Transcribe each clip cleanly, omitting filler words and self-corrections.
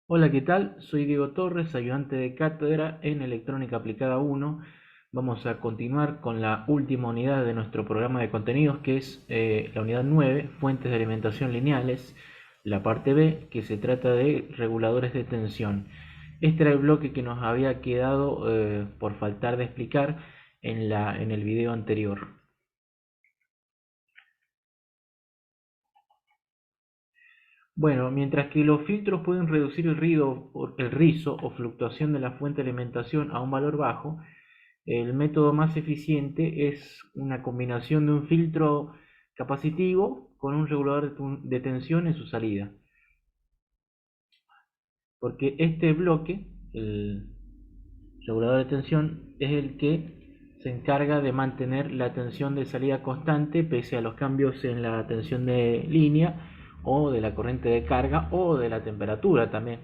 Hola, ¿qué tal? Soy Diego Torres, ayudante de cátedra en Electrónica Aplicada 1. Vamos a continuar con la última unidad de nuestro programa de contenidos, que es la unidad 9, fuentes de alimentación lineales, la parte B, que se trata de reguladores de tensión. Este era el bloque que nos había quedado por faltar de explicar en el video anterior. Bueno, mientras que los filtros pueden reducir el rizo o fluctuación de la fuente de alimentación a un valor bajo, el método más eficiente es una combinación de un filtro capacitivo con un regulador de tensión en su salida. Porque este bloque, el regulador de tensión, es el que se encarga de mantener la tensión de salida constante pese a los cambios en la tensión de línea o de la corriente de carga o de la temperatura también.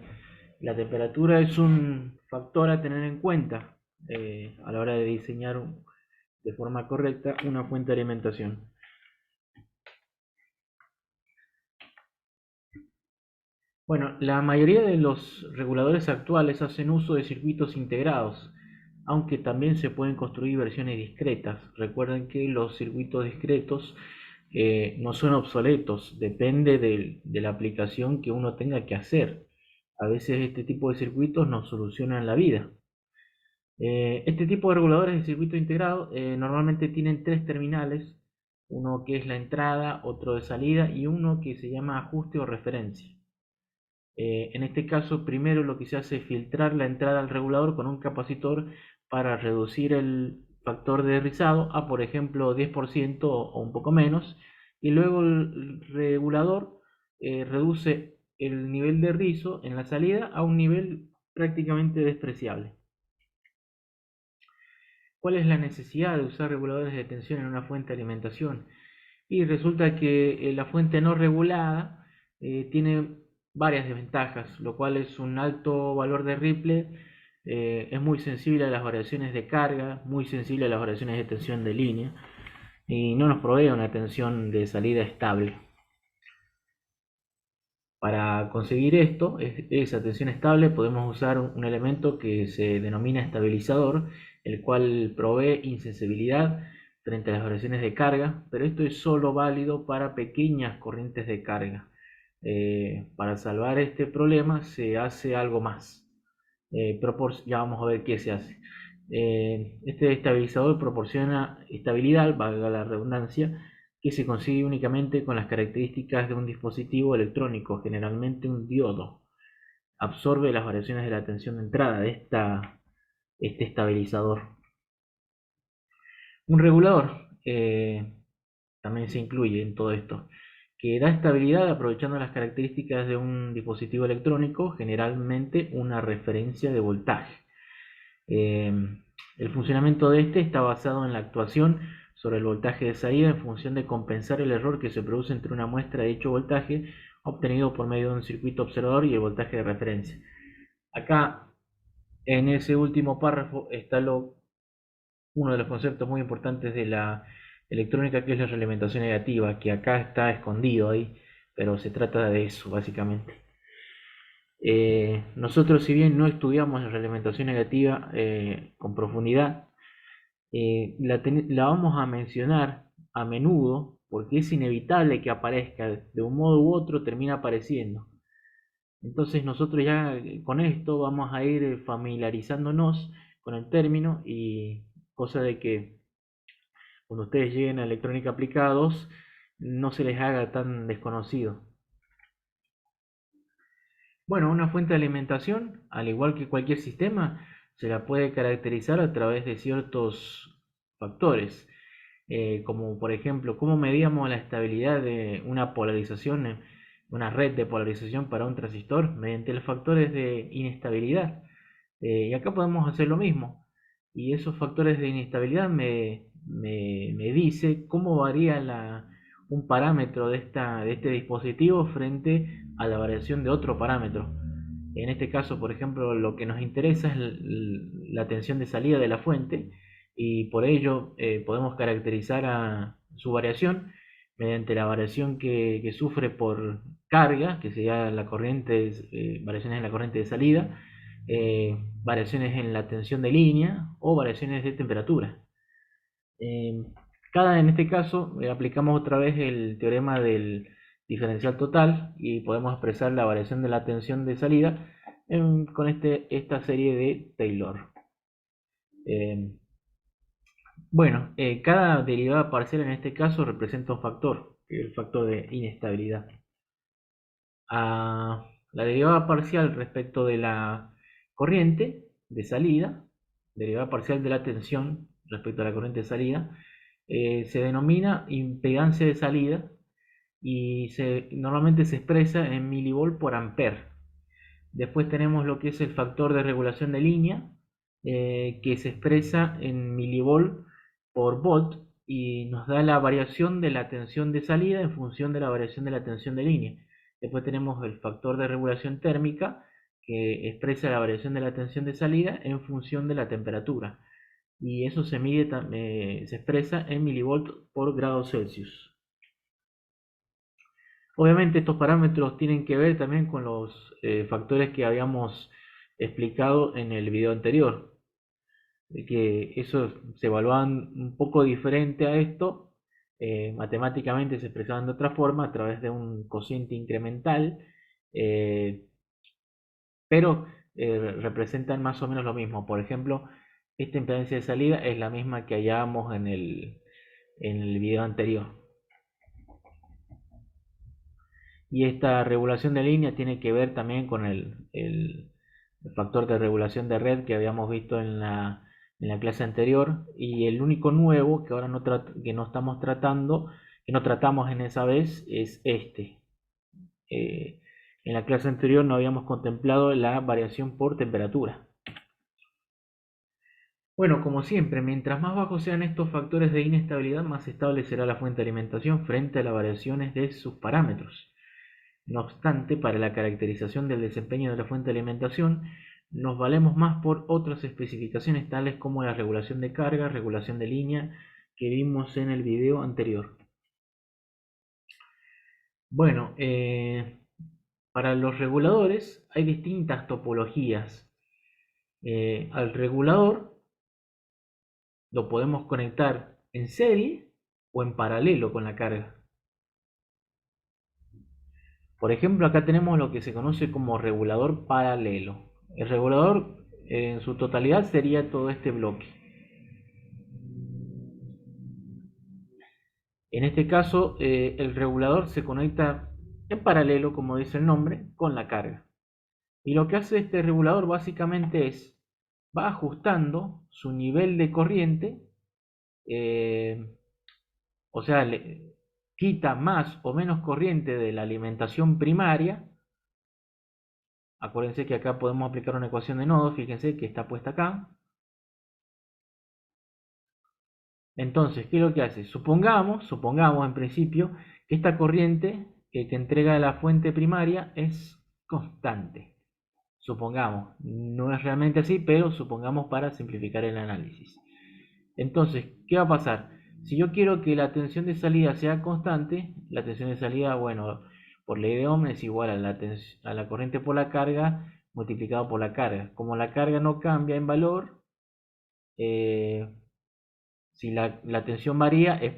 La temperatura es un factor a tener en cuenta a la hora de diseñar de forma correcta una fuente de alimentación. Bueno, la mayoría de los reguladores actuales hacen uso de circuitos integrados, aunque también se pueden construir versiones discretas. Recuerden que los circuitos discretos no son obsoletos, depende de la aplicación que uno tenga que hacer. A veces este tipo de circuitos nos solucionan la vida. Este tipo de reguladores de circuito integrado normalmente tienen tres terminales, uno que es la entrada, otro de salida y uno que se llama ajuste o referencia. En este caso, primero lo que se hace es filtrar la entrada al regulador con un capacitor para reducir el factor de rizado a, por ejemplo, 10% o un poco menos, y luego el regulador reduce el nivel de rizo en la salida a un nivel prácticamente despreciable. ¿Cuál es la necesidad de usar reguladores de tensión en una fuente de alimentación? Y resulta que la fuente no regulada tiene varias desventajas, lo cual es un alto valor de ripple, es muy sensible a las variaciones de carga, muy sensible a las variaciones de tensión de línea y no nos provee una tensión de salida estable. Para conseguir esto, esa tensión estable, podemos usar un elemento que se denomina estabilizador, el cual provee insensibilidad frente a las variaciones de carga, pero esto es solo válido para pequeñas corrientes de carga. Para salvar este problema se hace algo más. Ya vamos a ver qué se hace. Este estabilizador proporciona estabilidad, valga la redundancia, que se consigue únicamente con las características de un dispositivo electrónico, generalmente un diodo. Absorbe las variaciones de la tensión de entrada de este estabilizador. Un regulador también se incluye en todo esto, que da estabilidad aprovechando las características de un dispositivo electrónico, generalmente una referencia de voltaje. Eh, el funcionamiento de este está basado en la actuación sobre el voltaje de salida en función de compensar el error que se produce entre una muestra de dicho voltaje obtenido por medio de un circuito observador y el voltaje de referencia. Acá, en ese último párrafo, está uno de los conceptos muy importantes de la electrónica, que es la realimentación negativa, que acá está escondido ahí, pero se trata de eso básicamente. Nosotros, si bien no estudiamos la realimentación negativa con profundidad, la vamos a mencionar a menudo porque es inevitable que aparezca, de un modo u otro termina apareciendo. Entonces nosotros ya con esto vamos a ir familiarizándonos con el término, y cosa de que cuando ustedes lleguen a electrónica aplicados no se les haga tan desconocido. Bueno, una fuente de alimentación, al igual que cualquier sistema, se la puede caracterizar a través de ciertos factores, como por ejemplo, cómo medíamos la estabilidad de una polarización, una red de polarización para un transistor, mediante los factores de inestabilidad. Y acá podemos hacer lo mismo. Y esos factores de inestabilidad me dice cómo varía un parámetro de este dispositivo frente a la variación de otro parámetro. En este caso, por ejemplo, lo que nos interesa es la tensión de salida de la fuente, y por ello podemos caracterizar a su variación mediante la variación que sufre carga, que sería la corriente, variaciones en la corriente de salida, variaciones en la tensión de línea o variaciones de temperatura. Eh, en este caso, aplicamos otra vez el teorema del diferencial total y podemos expresar la variación de la tensión de salida con esta serie de Taylor. Eh, bueno, cada derivada parcial en este caso representa un factor, que es el factor de inestabilidad. La derivada parcial respecto de la corriente de salida, derivada parcial de la tensión respecto a la corriente de salida, se denomina impedancia de salida y normalmente se expresa en milivolt por ampere. Después tenemos lo que es el factor de regulación de línea, que se expresa en milivolt por volt y nos da la variación de la tensión de salida en función de la variación de la tensión de línea. Después tenemos el factor de regulación térmica, que expresa la variación de la tensión de salida en función de la temperatura. Y eso se mide, se expresa en milivolt por grado Celsius. Obviamente estos parámetros tienen que ver también con los factores que habíamos explicado en el video anterior, de que esos se evaluaban un poco diferente a esto, matemáticamente se expresaban de otra forma a través de un cociente incremental, eh, pero representan más o menos lo mismo. Por ejemplo, esta impedancia de salida es la misma que hallábamos en el video anterior. Y esta regulación de línea tiene que ver también con el factor de regulación de red que habíamos visto en la clase anterior. Y el único nuevo que ahora que no estamos tratando, que no tratamos en esa vez, es este. En la clase anterior no habíamos contemplado la variación por temperatura. Bueno, como siempre, mientras más bajos sean estos factores de inestabilidad, más estable será la fuente de alimentación frente a las variaciones de sus parámetros. No obstante, para la caracterización del desempeño de la fuente de alimentación, nos valemos más por otras especificaciones tales como la regulación de carga, regulación de línea, que vimos en el video anterior. Bueno, para los reguladores hay distintas topologías. Al regulador lo podemos conectar en serie o en paralelo con la carga. Por ejemplo, acá tenemos lo que se conoce como regulador paralelo. El regulador en su totalidad sería todo este bloque. En este caso, el regulador se conecta en paralelo, como dice el nombre, con la carga. Y lo que hace este regulador básicamente es, va ajustando su nivel de corriente, o sea, quita más o menos corriente de la alimentación primaria. Acuérdense que acá podemos aplicar una ecuación de nodos, fíjense que está puesta acá. Entonces, ¿qué es lo que hace? Supongamos en principio que esta corriente que entrega la fuente primaria es constante. Supongamos, no es realmente así, pero supongamos para simplificar el análisis. Entonces, ¿qué va a pasar? Si yo quiero que la tensión de salida sea constante, la tensión de salida, bueno, por ley de Ohm es igual a la corriente por la carga multiplicado por la carga. Como la carga no cambia en valor, si la tensión varía es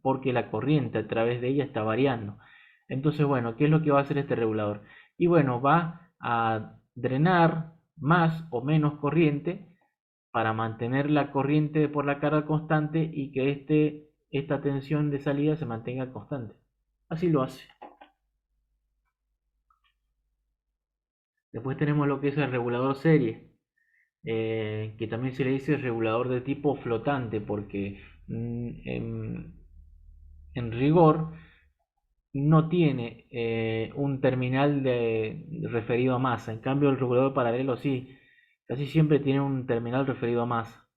porque la corriente a través de ella está variando. Entonces, bueno, ¿qué es lo que va a hacer este regulador? Y bueno, va a drenar más o menos corriente para mantener la corriente por la carga constante y que esta tensión de salida se mantenga constante. Así lo hace. Después tenemos lo que es el regulador serie, que también se le dice regulador de tipo flotante, porque en rigor no tiene un terminal referido a masa. En cambio, el regulador paralelo sí, casi siempre tiene un terminal referido a masa.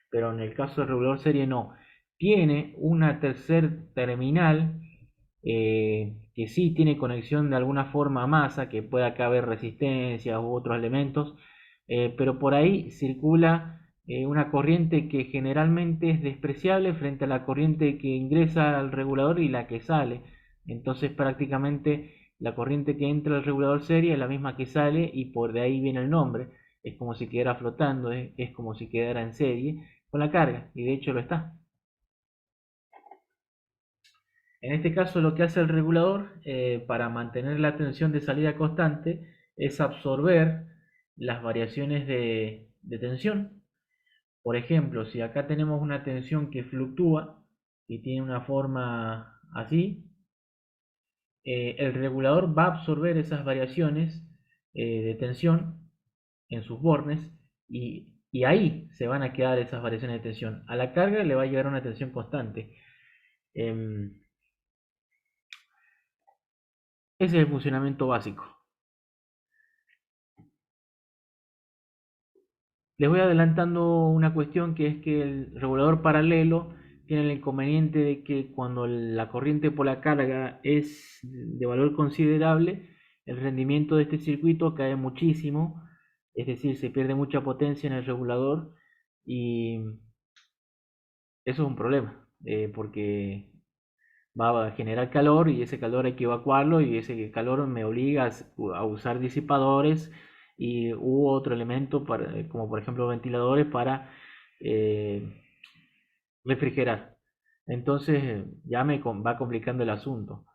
Pero en el caso del regulador serie no. Tiene una tercer terminal que sí tiene conexión de alguna forma a masa, que pueda caber resistencias u otros elementos, pero por ahí circula una corriente que generalmente es despreciable frente a la corriente que ingresa al regulador y la que sale. Entonces prácticamente la corriente que entra al regulador serie es la misma que sale y por de ahí viene el nombre. Es como si quedara flotando, es como si quedara en serie con la carga, y de hecho lo está. En este caso lo que hace el regulador para mantener la tensión de salida constante es absorber las variaciones de tensión. Por ejemplo, si acá tenemos una tensión que fluctúa y tiene una forma así, el regulador va a absorber esas variaciones de tensión en sus bornes y ahí se van a quedar esas variaciones de tensión. A la carga le va a llegar una tensión constante. Ese es el funcionamiento básico. Les voy adelantando una cuestión, que es que el regulador paralelo tiene el inconveniente de que cuando la corriente por la carga es de valor considerable, el rendimiento de este circuito cae muchísimo, es decir, se pierde mucha potencia en el regulador y eso es un problema, porque va a generar calor y ese calor hay que evacuarlo y ese calor me obliga a usar disipadores y u otro elemento para, como por ejemplo ventiladores para eh, refrigerar. Entonces ya va complicando el asunto.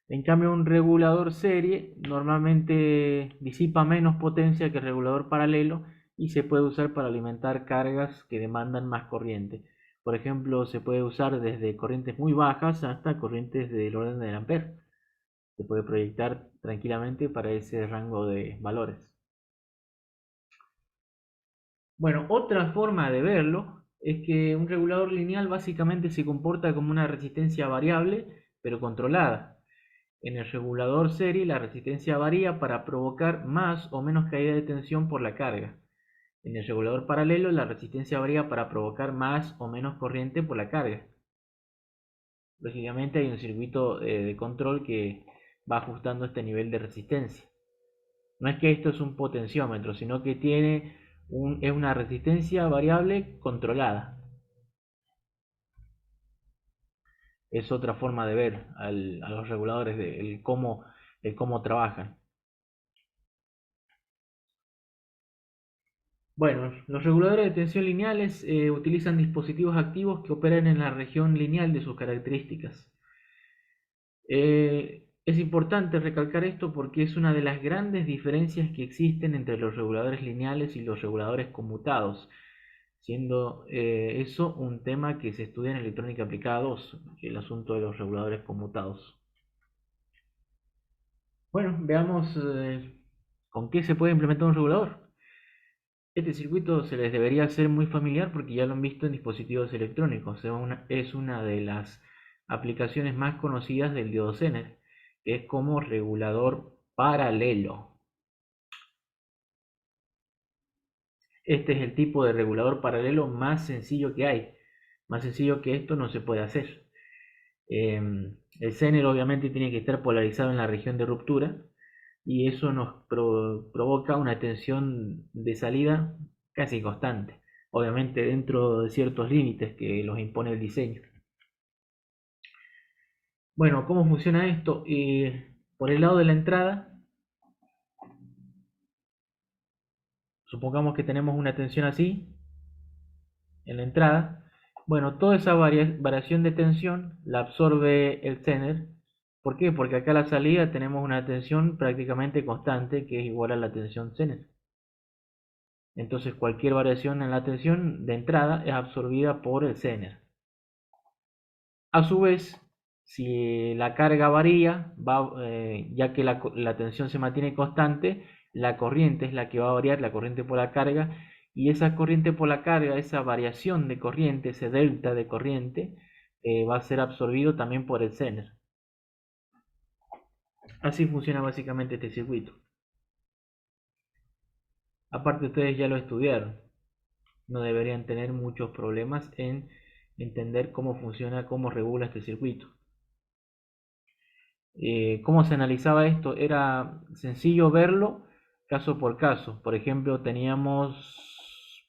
En cambio, un regulador serie normalmente disipa menos potencia que el regulador paralelo y se puede usar para alimentar cargas que demandan más corriente. Por ejemplo, se puede usar desde corrientes muy bajas hasta corrientes del orden del ampere. Se puede proyectar tranquilamente para ese rango de valores. Bueno, otra forma de verlo es que un regulador lineal básicamente se comporta como una resistencia variable, pero controlada. En el regulador serie la resistencia varía para provocar más o menos caída de tensión por la carga. En el regulador paralelo la resistencia varía para provocar más o menos corriente por la carga. Lógicamente hay un circuito de control que va ajustando este nivel de resistencia. No es que esto es un potenciómetro, sino que es una resistencia variable controlada. Es otra forma de ver a los reguladores, el cómo trabajan. Bueno, los reguladores de tensión lineales utilizan dispositivos activos que operan en la región lineal de sus características. Es importante recalcar esto porque es una de las grandes diferencias que existen entre los reguladores lineales y los reguladores conmutados, siendo eso un tema que se estudia en electrónica aplicada 2, el asunto de los reguladores conmutados. Bueno, veamos con qué se puede implementar un regulador. Este circuito se les debería ser muy familiar porque ya lo han visto en dispositivos electrónicos. Es una de las aplicaciones más conocidas del diodo Zener, que es como regulador paralelo. Este es el tipo de regulador paralelo más sencillo que hay. Más sencillo que esto no se puede hacer. El Zener obviamente tiene que estar polarizado en la región de ruptura y eso nos provoca una tensión de salida casi constante, obviamente dentro de ciertos límites que los impone el diseño. Bueno, ¿cómo funciona esto? Por el lado de la entrada, supongamos que tenemos una tensión así en la entrada. Bueno, toda esa variación de tensión la absorbe el Zener. ¿Por qué? Porque acá a la salida tenemos una tensión prácticamente constante que es igual a la tensión Zener. Entonces cualquier variación en la tensión de entrada es absorbida por el Zener. A su vez, si la carga varía, ya que la tensión se mantiene constante, la corriente es la que va a variar, la corriente por la carga, y esa corriente por la carga, esa variación de corriente, ese delta de corriente, va a ser absorbido también por el Zener. Así funciona básicamente este circuito. Aparte ustedes ya lo estudiaron, no deberían tener muchos problemas en entender cómo funciona, cómo regula este circuito. ¿Cómo se analizaba esto? Era sencillo verlo caso por caso. Por ejemplo, teníamos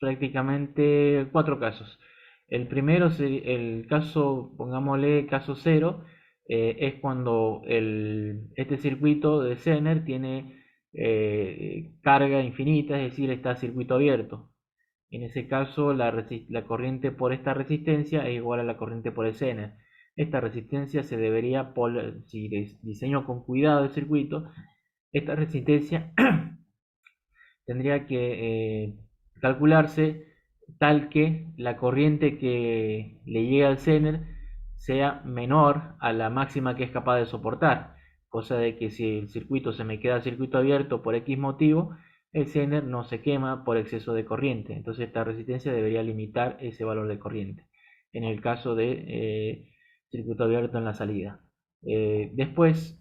prácticamente cuatro casos. El primero, el caso, pongámosle caso cero, es cuando este circuito de Zener tiene carga infinita, es decir, está circuito abierto. En ese caso, la corriente por esta resistencia es igual a la corriente por el Zener. Esta resistencia se debería, si diseño con cuidado el circuito, esta resistencia tendría que calcularse tal que la corriente que le llega al Zener sea menor a la máxima que es capaz de soportar, cosa de que si el circuito se me queda circuito abierto por X motivo, el Zener no se quema por exceso de corriente. Entonces esta resistencia debería limitar ese valor de corriente en el caso de circuito abierto en la salida. Después,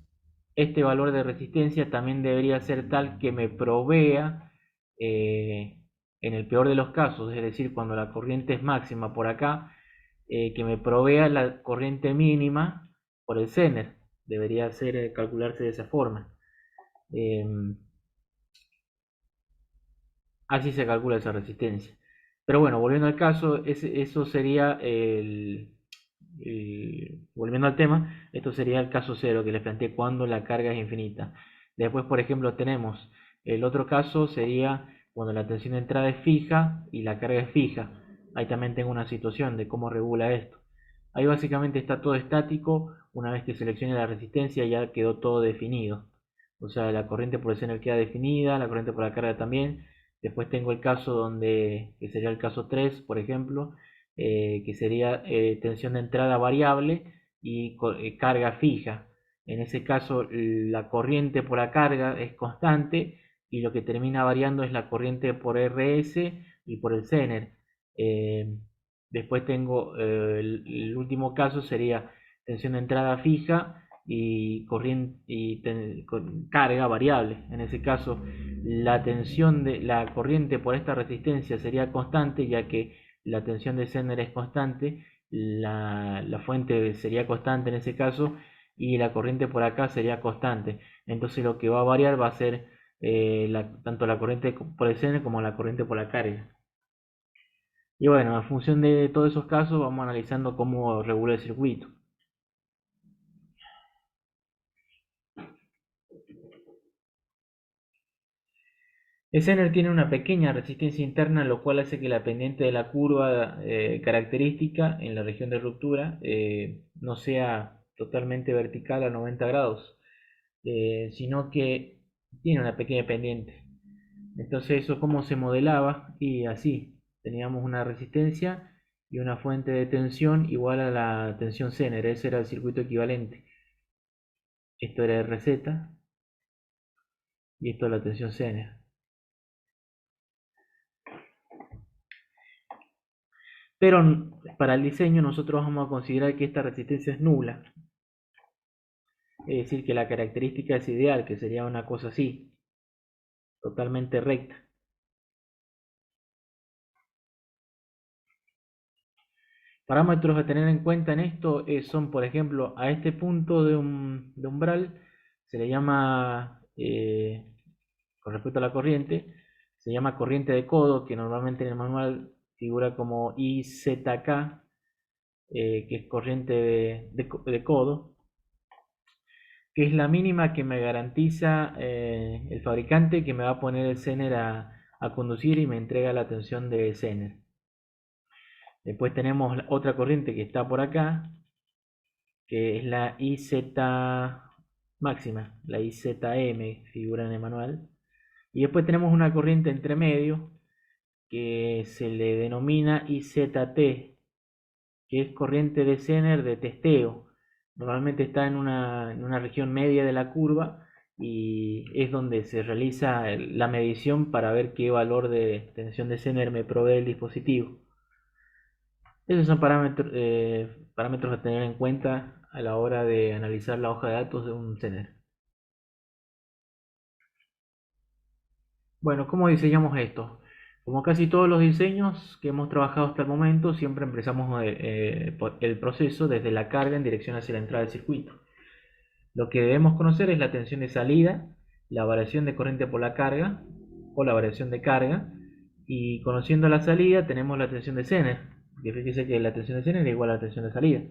este valor de resistencia también debería ser tal que me provea, eh, en el peor de los casos, es decir, cuando la corriente es máxima por acá, que me provea la corriente mínima por el Zener. Debería ser, calcularse de esa forma. Eh, Así se calcula esa resistencia. Pero bueno, volviendo al caso, eso sería volviendo al tema, esto sería el caso cero que les planteé cuando la carga es infinita. Después, por ejemplo, tenemos el otro caso sería cuando la tensión de entrada es fija y la carga es fija. Ahí también tengo una situación de cómo regula esto. Ahí básicamente está todo estático. Una vez que seleccione la resistencia ya quedó todo definido. O sea, la corriente por el seno queda definida, la corriente por la carga también. Después tengo el caso que sería el caso 3, por ejemplo, que sería tensión de entrada variable y carga fija. En ese caso, la corriente por la carga es constante y lo que termina variando es la corriente por RS y por el Zener. Eh, Después tengo el último caso sería tensión de entrada fija y corriente con carga variable. En ese caso, la tensión de la corriente por esta resistencia sería constante, ya que la tensión de Zener es constante, la fuente sería constante en ese caso, y la corriente por acá sería constante. Entonces lo que va a variar va a ser tanto la corriente por el Zener como la corriente por la carga. Y bueno, en función de todos esos casos vamos analizando cómo regula el circuito. El Zener tiene una pequeña resistencia interna, lo cual hace que la pendiente de la curva característica en la región de ruptura no sea totalmente vertical a 90 grados, sino que tiene una pequeña pendiente. Entonces, ¿eso cómo se modelaba? Y así, teníamos una resistencia y una fuente de tensión igual a la tensión Zener. Ese era el circuito equivalente. Esto era RZ y esto es la tensión Zener. Pero para el diseño nosotros vamos a considerar que esta resistencia es nula. Es decir, que la característica es ideal, que sería una cosa así, totalmente recta. Parámetros a tener en cuenta en esto son, por ejemplo, a este punto de umbral se le llama, con respecto a la corriente, se llama corriente de codo, que normalmente en el manual figura como IZK, que es corriente de codo, que es la mínima que me garantiza el fabricante que me va a poner el Zener a conducir y me entrega la tensión de Zener. Después tenemos otra corriente que está por acá, que es la IZ máxima, la IZM, figura en el manual. Y después tenemos una corriente entre medio que se le denomina IZT, que es corriente de Zener de testeo. Normalmente está en una región media de la curva y es donde se realiza la medición para ver qué valor de tensión de Zener me provee el dispositivo. Esos son parámetros a tener en cuenta a la hora de analizar la hoja de datos de un Zener. Bueno, ¿cómo diseñamos esto? Como casi todos los diseños que hemos trabajado hasta el momento, siempre empezamos el proceso desde la carga en dirección hacia la entrada del circuito. Lo que debemos conocer es la tensión de salida, la variación de corriente por la carga o la variación de carga, y conociendo la salida tenemos la tensión de Zener, que fíjese que la tensión de Zener es igual a la tensión de salida.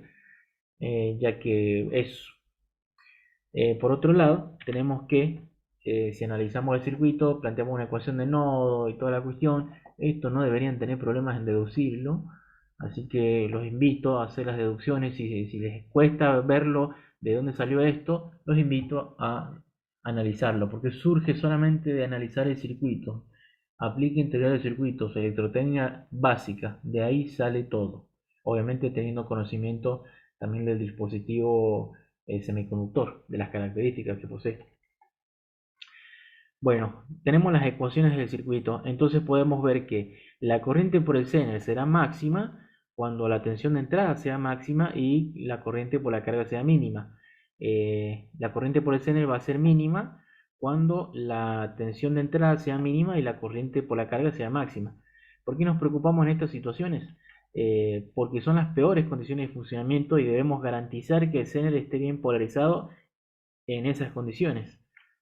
ya que es. Por otro lado, tenemos que, si analizamos el circuito, planteamos una ecuación de nodo y toda la cuestión, esto no deberían tener problemas en deducirlo, así que los invito a hacer las deducciones, si les cuesta verlo, de dónde salió esto, los invito a analizarlo, porque surge solamente de analizar el circuito. Aplique integral de circuitos, electrotecnia básica, de ahí sale todo. Obviamente teniendo conocimiento también del dispositivo semiconductor, de las características que posee. Bueno, tenemos las ecuaciones del circuito, entonces podemos ver que la corriente por el Zener será máxima cuando la tensión de entrada sea máxima y la corriente por la carga sea mínima. La corriente por el Zener va a ser mínima cuando la tensión de entrada sea mínima y la corriente por la carga sea máxima. ¿Por qué nos preocupamos en estas situaciones? Porque son las peores condiciones de funcionamiento y debemos garantizar que el Zener esté bien polarizado en esas condiciones.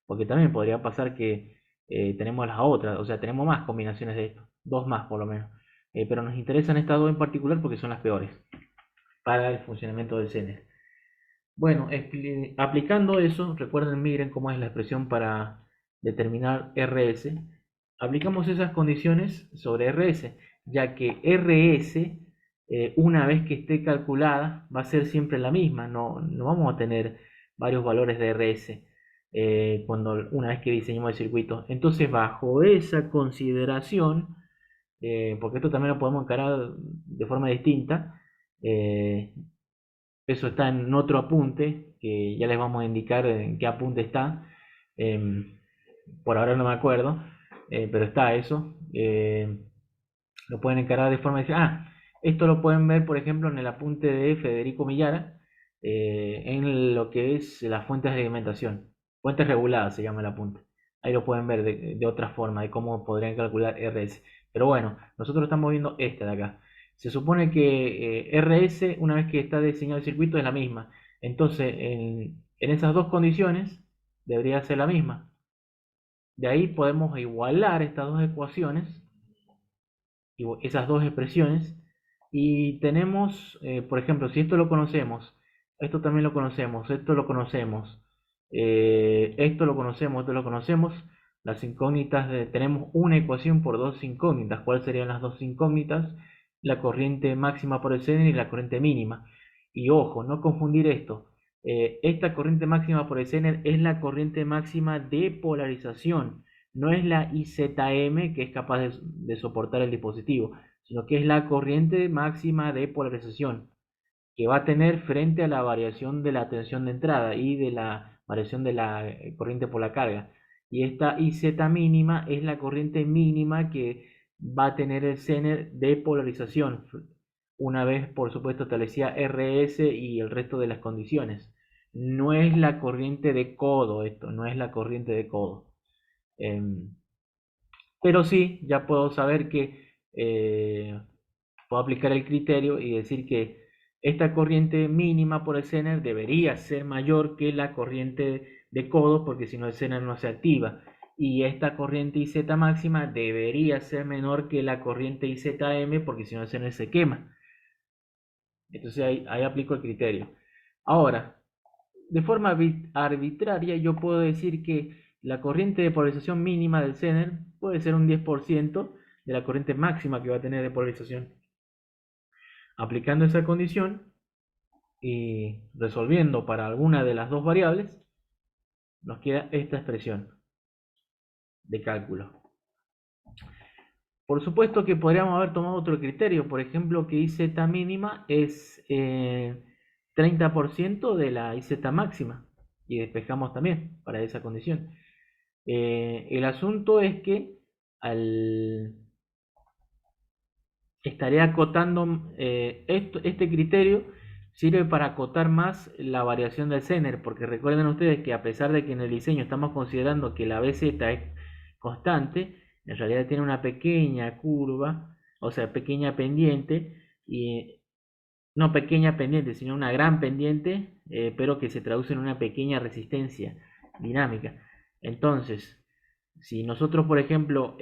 Porque también podría pasar que tenemos las otras, o sea, tenemos más combinaciones de esto, dos más por lo menos. Pero nos interesan estas dos en particular porque son las peores para el funcionamiento del CNE. Bueno, aplicando eso, recuerden, miren cómo es la expresión para determinar RS. Aplicamos esas condiciones sobre RS, ya que RS, una vez que esté calculada, va a ser siempre la misma. No vamos a tener varios valores de RS una vez que diseñemos el circuito. Entonces, bajo esa consideración, porque esto también lo podemos encarar de forma distinta, eh, eso está en otro apunte, que ya les vamos a indicar en qué apunte está. Por ahora no me acuerdo, pero está eso. Lo pueden encarar de forma diferente. Esto lo pueden ver, por ejemplo, en el apunte de Federico Millara, en lo que es las fuentes de alimentación. Fuentes reguladas se llama el apunte. Ahí lo pueden ver de otra forma, de cómo podrían calcular RS. Pero bueno, nosotros estamos viendo este de acá. Se supone que RS, una vez que está diseñado el circuito, es la misma. Entonces, en esas dos condiciones, debería ser la misma. De ahí podemos igualar estas dos ecuaciones, esas dos expresiones, y tenemos, por ejemplo, si esto lo conocemos, esto también lo conocemos, esto lo conocemos, esto lo conocemos, las incógnitas, tenemos una ecuación por dos incógnitas. ¿Cuáles serían las dos incógnitas? La corriente máxima por el Zener y la corriente mínima. Y ojo, no confundir esto. Esta corriente máxima por el Zener es la corriente máxima de polarización, no es la IZM que es capaz de soportar el dispositivo, sino que es la corriente máxima de polarización que va a tener frente a la variación de la tensión de entrada y de la variación de la corriente por la carga. Y esta IZ mínima es la corriente mínima que va a tener el Zener de polarización, una vez por supuesto establecida RS y el resto de las condiciones. No es la corriente de codo esto, no es la corriente de codo. Pero sí, ya puedo saber que puedo aplicar el criterio y decir que esta corriente mínima por el Zener debería ser mayor que la corriente de codo, porque si no el Zener no se activa. Y esta corriente IZ máxima debería ser menor que la corriente IZM, porque si no el Zener se quema. Entonces ahí aplico el criterio. Ahora, de forma arbitraria, yo puedo decir que la corriente de polarización mínima del Zener puede ser un 10% de la corriente máxima que va a tener de polarización. Aplicando esa condición y resolviendo para alguna de las dos variables, nos queda esta expresión de cálculo. Por supuesto que podríamos haber tomado otro criterio, por ejemplo, que IZ mínima es 30% de la IZ máxima, y despejamos también para esa condición. El asunto es que al, estaré acotando este criterio sirve para acotar más la variación del Zener, porque recuerden ustedes que a pesar de que en el diseño estamos considerando que la BZ es constante, en realidad tiene una pequeña curva, o sea, pequeña pendiente, y no pequeña pendiente, sino una gran pendiente, pero que se traduce en una pequeña resistencia dinámica. Entonces, si nosotros, por ejemplo,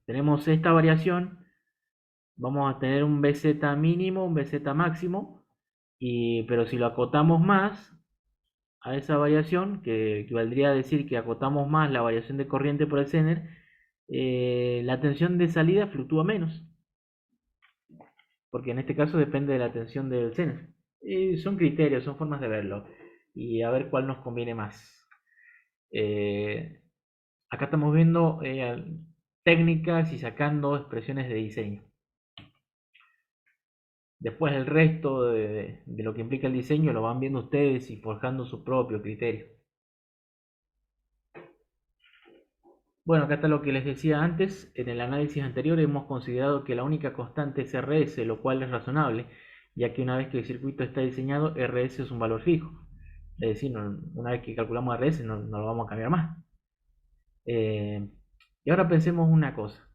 tenemos esta variación, vamos a tener un BZ mínimo, un BZ máximo, Pero si lo acotamos más a esa variación, que equivaldría a decir que acotamos más la variación de corriente por el Zener, la tensión de salida fluctúa menos, porque en este caso depende de la tensión del Zener. Son criterios, son formas de verlo, y a ver cuál nos conviene más. Eh, Acá estamos viendo técnicas y sacando expresiones de diseño. Después el resto de lo que implica el diseño lo van viendo ustedes y forjando su propio criterio. Bueno, acá está lo que les decía antes. En el análisis anterior hemos considerado que la única constante es RS, lo cual es razonable, ya que una vez que el circuito está diseñado, RS es un valor fijo. Es decir, una vez que calculamos RS no lo vamos a cambiar más. Y ahora pensemos una cosa.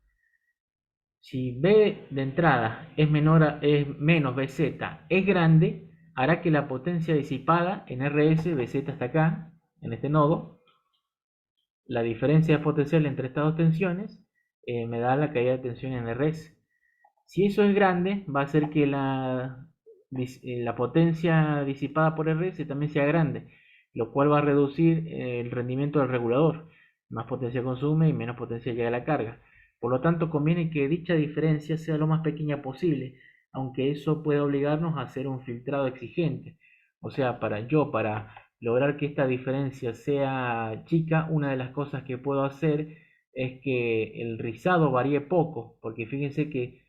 Si B de entrada es menos BZ es grande, hará que la potencia disipada en RS, BZ está acá, en este nodo, la diferencia potencial entre estas dos tensiones me da la caída de tensión en RS. Si eso es grande, va a hacer que la potencia disipada por RS también sea grande, lo cual va a reducir el rendimiento del regulador. Más potencia consume y menos potencia llega a la carga. Por lo tanto, conviene que dicha diferencia sea lo más pequeña posible, aunque eso puede obligarnos a hacer un filtrado exigente. O sea, para lograr que esta diferencia sea chica, una de las cosas que puedo hacer es que el rizado varíe poco, porque fíjense que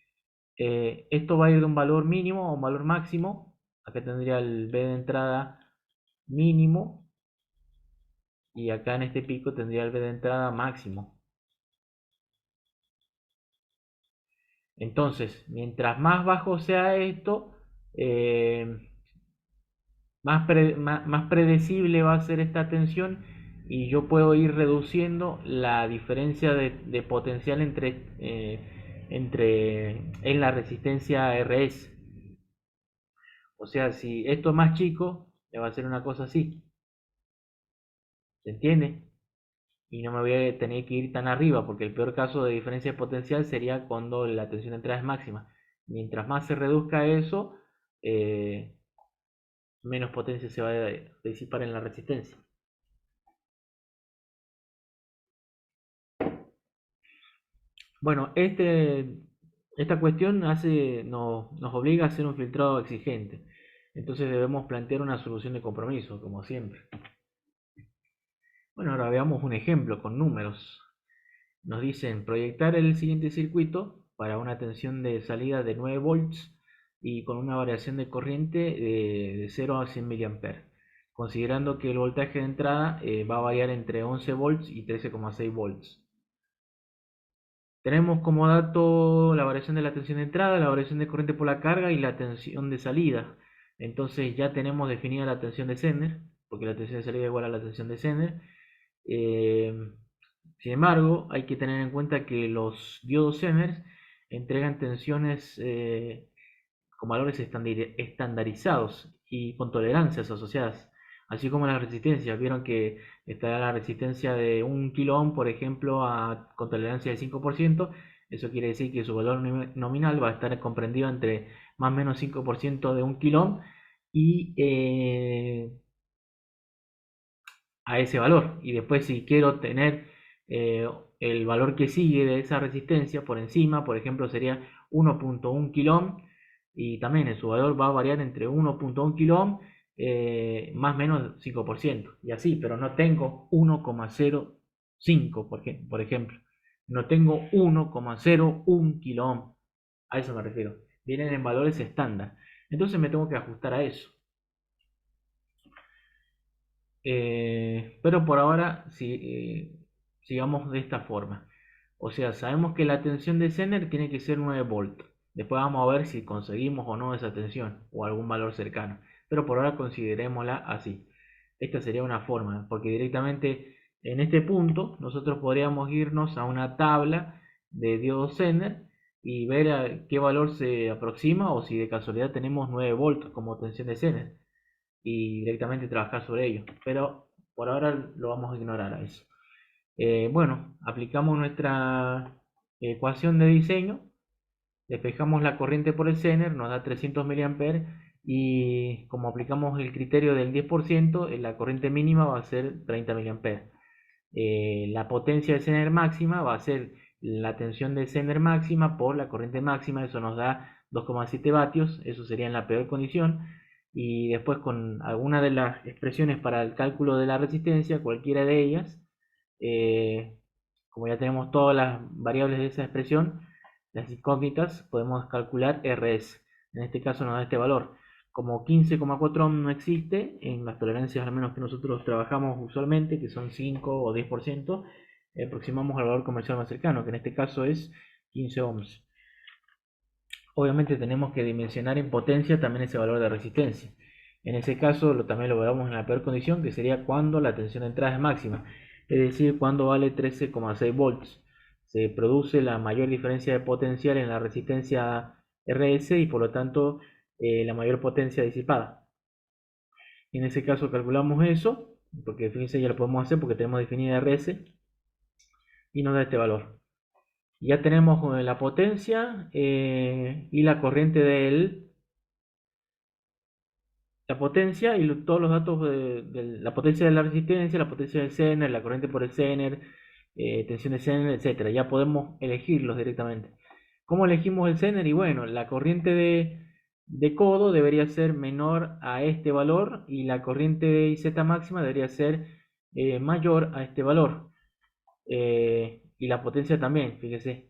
esto va a ir de un valor mínimo a un valor máximo. Acá tendría el B de entrada mínimo y acá en este pico tendría el B de entrada máximo. Entonces, mientras más bajo sea esto, eh, más predecible va a ser esta tensión y yo puedo ir reduciendo la diferencia de potencial en la resistencia RS. O sea, si esto es más chico, le va a hacer una cosa así. ¿Se entiende? Y no me voy a tener que ir tan arriba, porque el peor caso de diferencia de potencial sería cuando la tensión de entrada es máxima. Mientras más se reduzca eso, eh, menos potencia se va a disipar en la resistencia. Bueno, esta cuestión nos obliga a hacer un filtrado exigente. Entonces debemos plantear una solución de compromiso, como siempre. Bueno, ahora veamos un ejemplo con números. Nos dicen proyectar el siguiente circuito para una tensión de salida de 9 volts y con una variación de corriente de 0 a 100 mA, considerando que el voltaje de entrada va a variar entre 11 volts y 13,6 volts. Tenemos como dato la variación de la tensión de entrada, la variación de corriente por la carga y la tensión de salida. Entonces ya tenemos definida la tensión de Zener, porque la tensión de salida es igual a la tensión de Zener. Eh, Sin embargo, hay que tener en cuenta que los diodos Zener entregan tensiones con valores estandarizados y con tolerancias asociadas, así como las resistencias. Vieron que está la resistencia de 1 kilo ohm, por ejemplo, con tolerancia de 5%. Eso quiere decir que su valor nominal va a estar comprendido entre más o menos 5% de 1 kilo ohm y a ese valor. Y después si quiero tener eh, el valor que sigue de esa resistencia por encima, por ejemplo, sería 1.1 kilo ohm y también su valor va a variar entre 1.1 kilo ohm más o menos 5% y así, pero no tengo 1,05 por ejemplo. No tengo 1,01 kilo ohm. A eso me refiero. Vienen en valores estándar. Entonces me tengo que ajustar a eso. Pero por ahora sigamos de esta forma. O sea, sabemos que la tensión de Zener tiene que ser 9 volts. Después vamos a ver si conseguimos o no esa tensión o algún valor cercano. Pero por ahora considerémosla así. Esta sería una forma, porque directamente en este punto nosotros podríamos irnos a una tabla de diodos Zener y ver a qué valor se aproxima o si de casualidad tenemos 9 volts como tensión de Zener y directamente trabajar sobre ello. Pero por ahora lo vamos a ignorar a eso. Bueno, aplicamos nuestra ecuación de diseño, despejamos la corriente por el Zener, nos da 300 mA y como aplicamos el criterio del 10%, la corriente mínima va a ser 30 mA. La potencia de Zener máxima va a ser la tensión de Zener máxima por la corriente máxima, eso nos da 2,7 vatios, eso sería en la peor condición. Y después con alguna de las expresiones para el cálculo de la resistencia, cualquiera de ellas, eh, como ya tenemos todas las variables de esa expresión, las incógnitas, podemos calcular RS. En este caso nos da este valor. Como 15,4 ohm no existe, en las tolerancias al menos que nosotros trabajamos usualmente, que son 5 o 10%, aproximamos al valor comercial más cercano, que en este caso es 15 ohms. Obviamente tenemos que dimensionar en potencia también ese valor de resistencia. En ese caso también lo veamos en la peor condición, que sería cuando la tensión de entrada es máxima, es decir, cuando vale 13,6 volts. Se produce la mayor diferencia de potencial en la resistencia RS y por lo tanto la mayor potencia disipada. En ese caso calculamos eso, porque fíjense ya lo podemos hacer porque tenemos definida RS y nos da este valor. Ya tenemos la potencia y la corriente la potencia y todos los datos de la potencia de la resistencia, la potencia del Zener, la corriente por el Zener, tensión de Zener, etcétera. Ya podemos elegirlos directamente. ¿Cómo elegimos el Zener? Y bueno, la corriente de codo debería ser menor a este valor y la corriente de IZ máxima debería ser mayor a este valor. Y la potencia también, fíjese.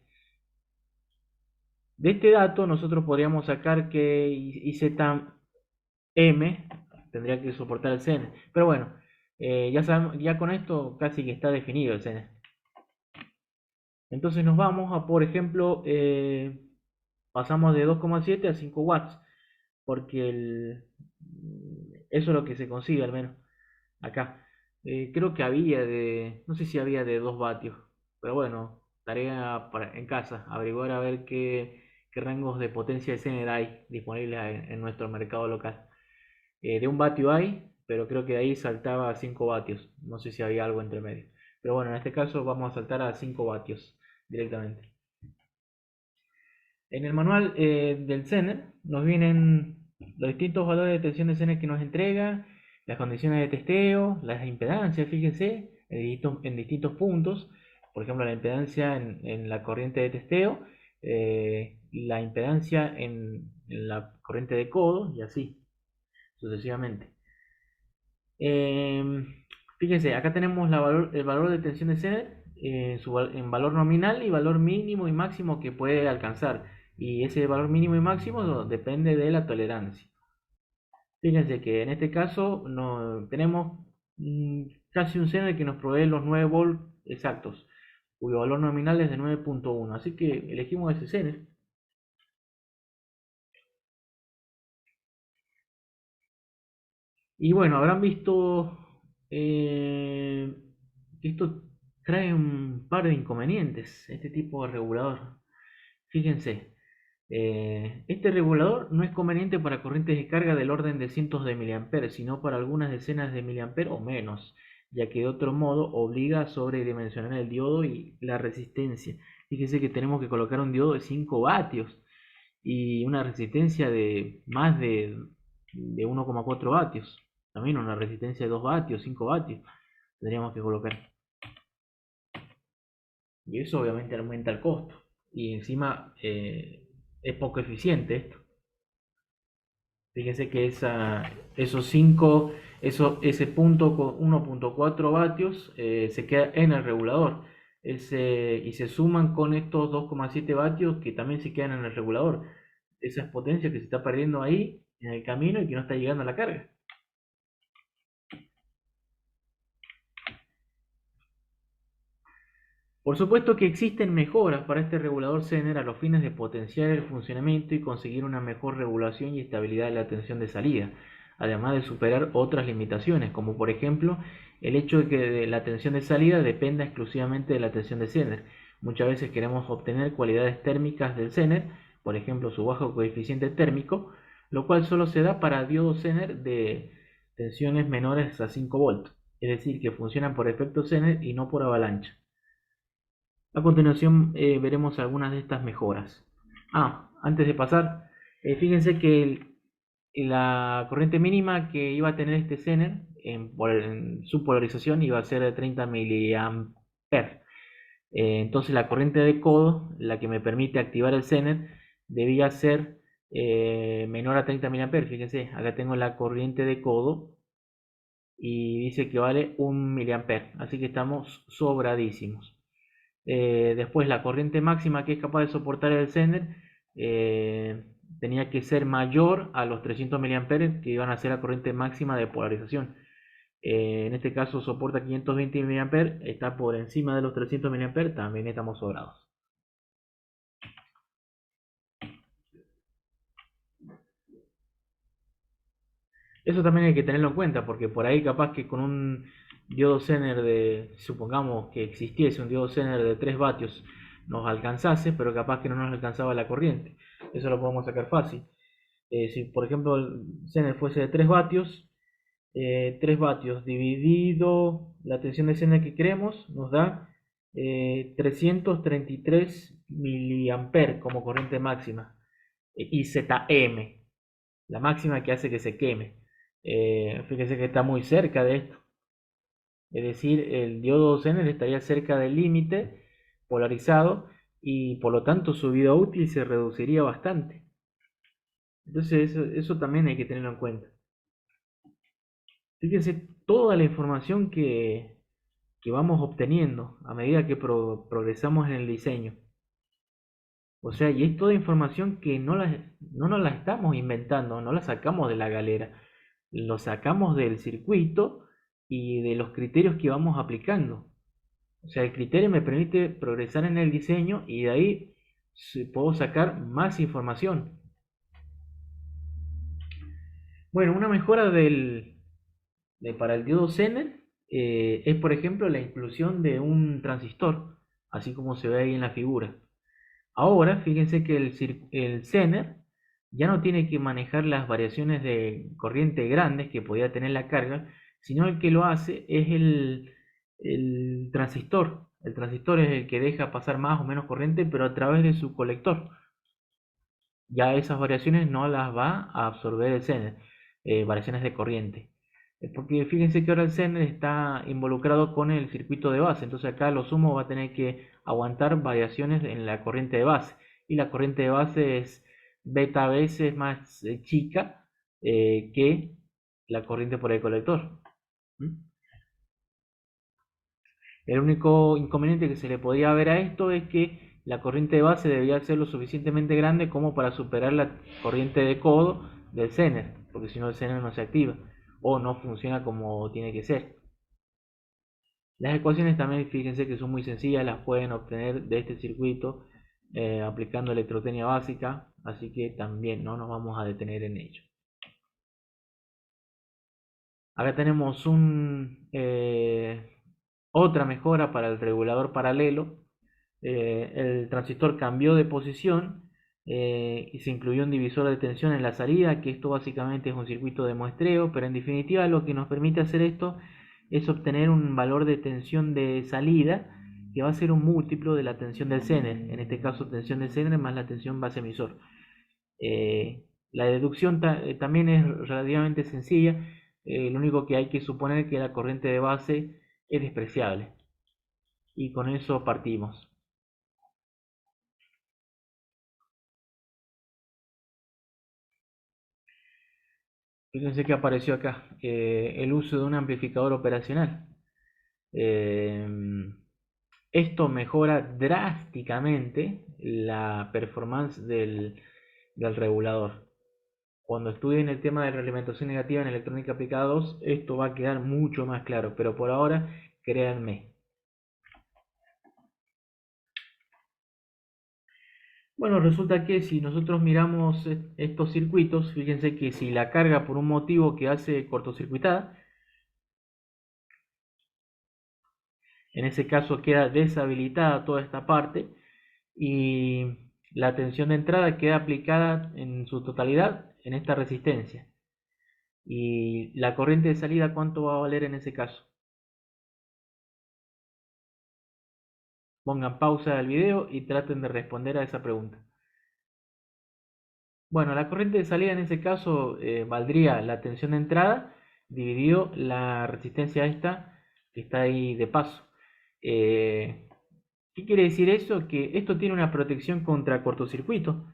De este dato nosotros podríamos sacar que IZM tendría que soportar el Zener. Pero bueno, ya sabemos, ya con esto casi que está definido el Zener. Entonces nos vamos a, por ejemplo, pasamos de 2,7 a 5 watts, porque eso es lo que se consigue al menos acá. Creo que había no sé si había de 2 vatios, pero bueno, tarea en casa, averiguar a ver qué rangos de potencia de Zener hay disponibles en nuestro mercado local. De 1 vatio hay, pero creo que de ahí saltaba a 5 vatios. No sé si había algo entre medio. Pero bueno, en este caso vamos a saltar a 5 vatios directamente. En el manual del Zener nos vienen los distintos valores de tensión de Zener que nos entrega, las condiciones de testeo, las impedancias, fíjense, en distintos puntos. Por ejemplo, la impedancia en la corriente de testeo, la impedancia en la corriente de codo y así sucesivamente. Fíjense, acá tenemos el valor de tensión de Zener en valor nominal y valor mínimo y máximo que puede alcanzar. Y ese valor mínimo y máximo depende de la tolerancia. Fíjense que en este caso no, tenemos casi un Zener que nos provee los 9 volts exactos, cuyo valor nominal es de 9,1. Así que elegimos ese Zener. Y bueno, habrán visto eh, que esto trae un par de inconvenientes, este tipo de regulador. Fíjense, este regulador no es conveniente para corrientes de carga del orden de cientos de miliamperes, sino para algunas decenas de miliamperes o menos, ya que de otro modo obliga a sobredimensionar el diodo y la resistencia. Fíjense que tenemos que colocar un diodo de 5 vatios y una resistencia de más de 1,4 vatios. También una resistencia de 2 vatios, 5 vatios tendríamos que colocar. Y eso obviamente aumenta el costo. Y encima es poco eficiente esto. Fíjense que esos 5, ese punto con 1,4 vatios se queda en el regulador. Y se suman con estos 2,7 vatios que también se quedan en el regulador. Esa es potencia que se está perdiendo ahí en el camino y que no está llegando a la carga. Por supuesto que existen mejoras para este regulador Zener a los fines de potenciar el funcionamiento y conseguir una mejor regulación y estabilidad de la tensión de salida, además de superar otras limitaciones, como por ejemplo el hecho de que la tensión de salida dependa exclusivamente de la tensión de Zener. Muchas veces queremos obtener cualidades térmicas del Zener, por ejemplo su bajo coeficiente térmico, lo cual solo se da para diodos Zener de tensiones menores a 5 volts, es decir, que funcionan por efecto Zener y no por avalancha. A continuación veremos algunas de estas mejoras. Antes de pasar, fíjense que la corriente mínima que iba a tener este Zener en su polarización iba a ser de 30 miliamperes. Entonces la corriente de codo, la que me permite activar el Zener, debía ser menor a 30 miliamperes. Fíjense, acá tengo la corriente de codo y dice que vale 1 miliamper, así que estamos sobradísimos. Después la corriente máxima que es capaz de soportar el Zener tenía que ser mayor a los 300 miliamperes, que iban a ser la corriente máxima de polarización. En este caso soporta 520 miliamperes, está por encima de los 300 miliamperes, también estamos sobrados. Eso también hay que tenerlo en cuenta, porque por ahí capaz que con un diodo Zener supongamos que existiese un diodo Zener de 3 vatios, nos alcanzase, pero capaz que no nos alcanzaba la corriente. Eso lo podemos sacar fácil. Si por ejemplo el Zener fuese de 3 vatios, 3 vatios dividido la tensión de Zener que queremos, nos da 333 miliamperes como corriente máxima. IZM, la máxima que hace que se queme. Fíjese que está muy cerca de esto. Es decir, el diodo Zener estaría cerca del límite polarizado y por lo tanto su vida útil se reduciría bastante. Entonces eso también hay que tenerlo en cuenta. Fíjense toda la información que vamos obteniendo a medida que progresamos en el diseño. O sea, y es toda información que no nos la estamos inventando, no la sacamos de la galera, lo sacamos del circuito y de los criterios que vamos aplicando. O sea, el criterio me permite progresar en el diseño y de ahí puedo sacar más información. Bueno, una mejora para el diodo Zener es, por ejemplo, la inclusión de un transistor, así como se ve ahí en la figura. Ahora, fíjense que el Zener ya no tiene que manejar las variaciones de corriente grandes que podía tener la carga, sino el que lo hace es el transistor. El transistor es el que deja pasar más o menos corriente, pero a través de su colector. Ya esas variaciones no las va a absorber el Zener, variaciones de corriente. Porque fíjense que ahora el Zener está involucrado con el circuito de base, entonces acá lo sumo va a tener que aguantar variaciones en la corriente de base. Y la corriente de base es beta veces más chica que la corriente por el colector. ¿Mm? El único inconveniente que se le podría ver a esto es que la corriente de base debería ser lo suficientemente grande como para superar la corriente de codo del Zener, porque si no el Zener no se activa o no funciona como tiene que ser. Las ecuaciones también fíjense que son muy sencillas, las pueden obtener de este circuito aplicando electrotecnia básica, así que también no nos vamos a detener en ello. Acá tenemos otra mejora para el regulador paralelo. El transistor cambió de posición y se incluyó un divisor de tensión en la salida, que esto básicamente es un circuito de muestreo, pero en definitiva lo que nos permite hacer esto es obtener un valor de tensión de salida que va a ser un múltiplo de la tensión del Zener, en este caso tensión del Zener más la tensión base emisor. La deducción también es relativamente sencilla, lo único que hay que suponer que la corriente de base es despreciable y con eso partimos. Fíjense que apareció acá el uso de un amplificador operacional. Eh, Esto mejora drásticamente la performance del regulador. Cuando estudien el tema de realimentación negativa en electrónica aplicada 2, esto va a quedar mucho más claro, pero por ahora, créanme. Bueno, resulta que si nosotros miramos estos circuitos, fíjense que si la carga por un motivo que hace cortocircuitada, en ese caso queda deshabilitada toda esta parte y la tensión de entrada queda aplicada en su totalidad en esta resistencia. Y la corriente de salida, ¿cuánto va a valer en ese caso? Pongan pausa al video y traten de responder a esa pregunta. Bueno, la corriente de salida en ese caso valdría la tensión de entrada dividido la resistencia esta que está ahí de paso. Eh, ¿Qué quiere decir eso? Que esto tiene una protección contra cortocircuito.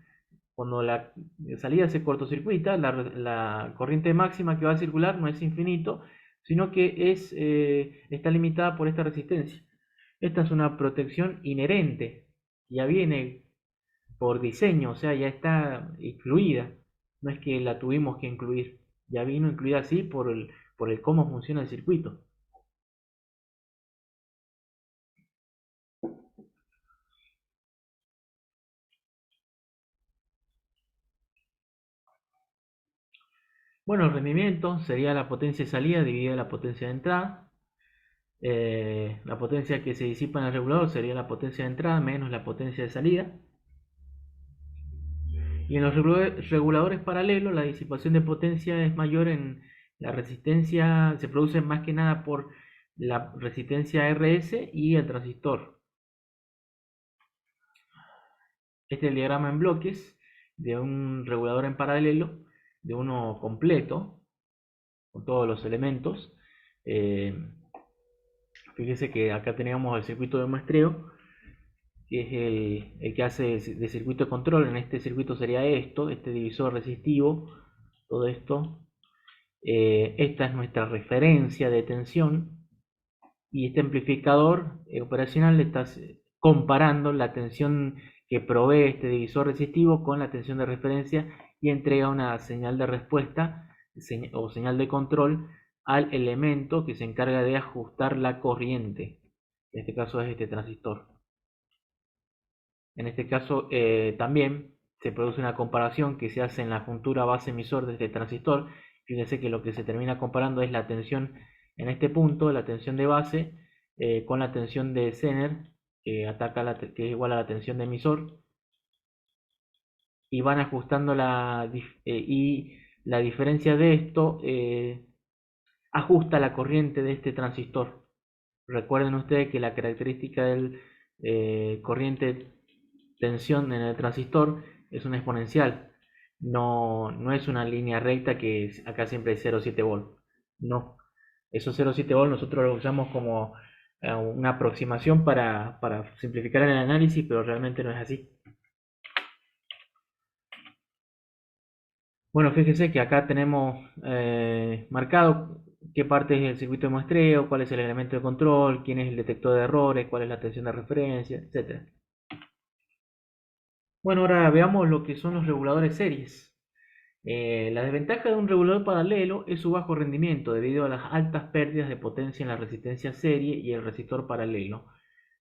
Cuando la salida se cortocircuita, la corriente máxima que va a circular no es infinito, sino que está limitada por esta resistencia. Esta es una protección inherente, ya viene por diseño, o sea, ya está incluida. No es que la tuvimos que incluir, ya vino incluida así por el cómo funciona el circuito. Bueno, el rendimiento sería la potencia de salida dividida la potencia de entrada. La potencia que se disipa en el regulador sería la potencia de entrada menos la potencia de salida. Y en los reguladores paralelos, la disipación de potencia es mayor en la resistencia, se produce más que nada por la resistencia RS y el transistor. Este es el diagrama en bloques de un regulador en paralelo, de uno completo, con todos los elementos. Eh, Fíjese que acá teníamos el circuito de muestreo, que es el que hace de circuito de control. En este circuito sería esto, este divisor resistivo, todo esto. Esta es nuestra referencia de tensión y este amplificador operacional está comparando la tensión que provee este divisor resistivo con la tensión de referencia y entrega una señal de respuesta o señal de control al elemento que se encarga de ajustar la corriente. En este caso es este transistor. En este caso también se produce una comparación que se hace en la juntura base emisor de este transistor. Fíjense que lo que se termina comparando es la tensión en este punto, la tensión de base, con la tensión de Zener, que que es igual a la tensión de emisor, y van ajustando y la diferencia de esto ajusta la corriente de este transistor. Recuerden ustedes que la característica del corriente tensión en el transistor es una exponencial, no es una línea recta que acá siempre es 0,7 volt. No, esos 0,7 volt nosotros lo usamos como una aproximación para simplificar el análisis, pero realmente no es así. Bueno, fíjese que acá tenemos marcado qué parte es el circuito de muestreo, cuál es el elemento de control, quién es el detector de errores, cuál es la tensión de referencia, etc. Bueno, ahora veamos lo que son los reguladores series. La desventaja de un regulador paralelo es su bajo rendimiento debido a las altas pérdidas de potencia en la resistencia serie y el resistor paralelo.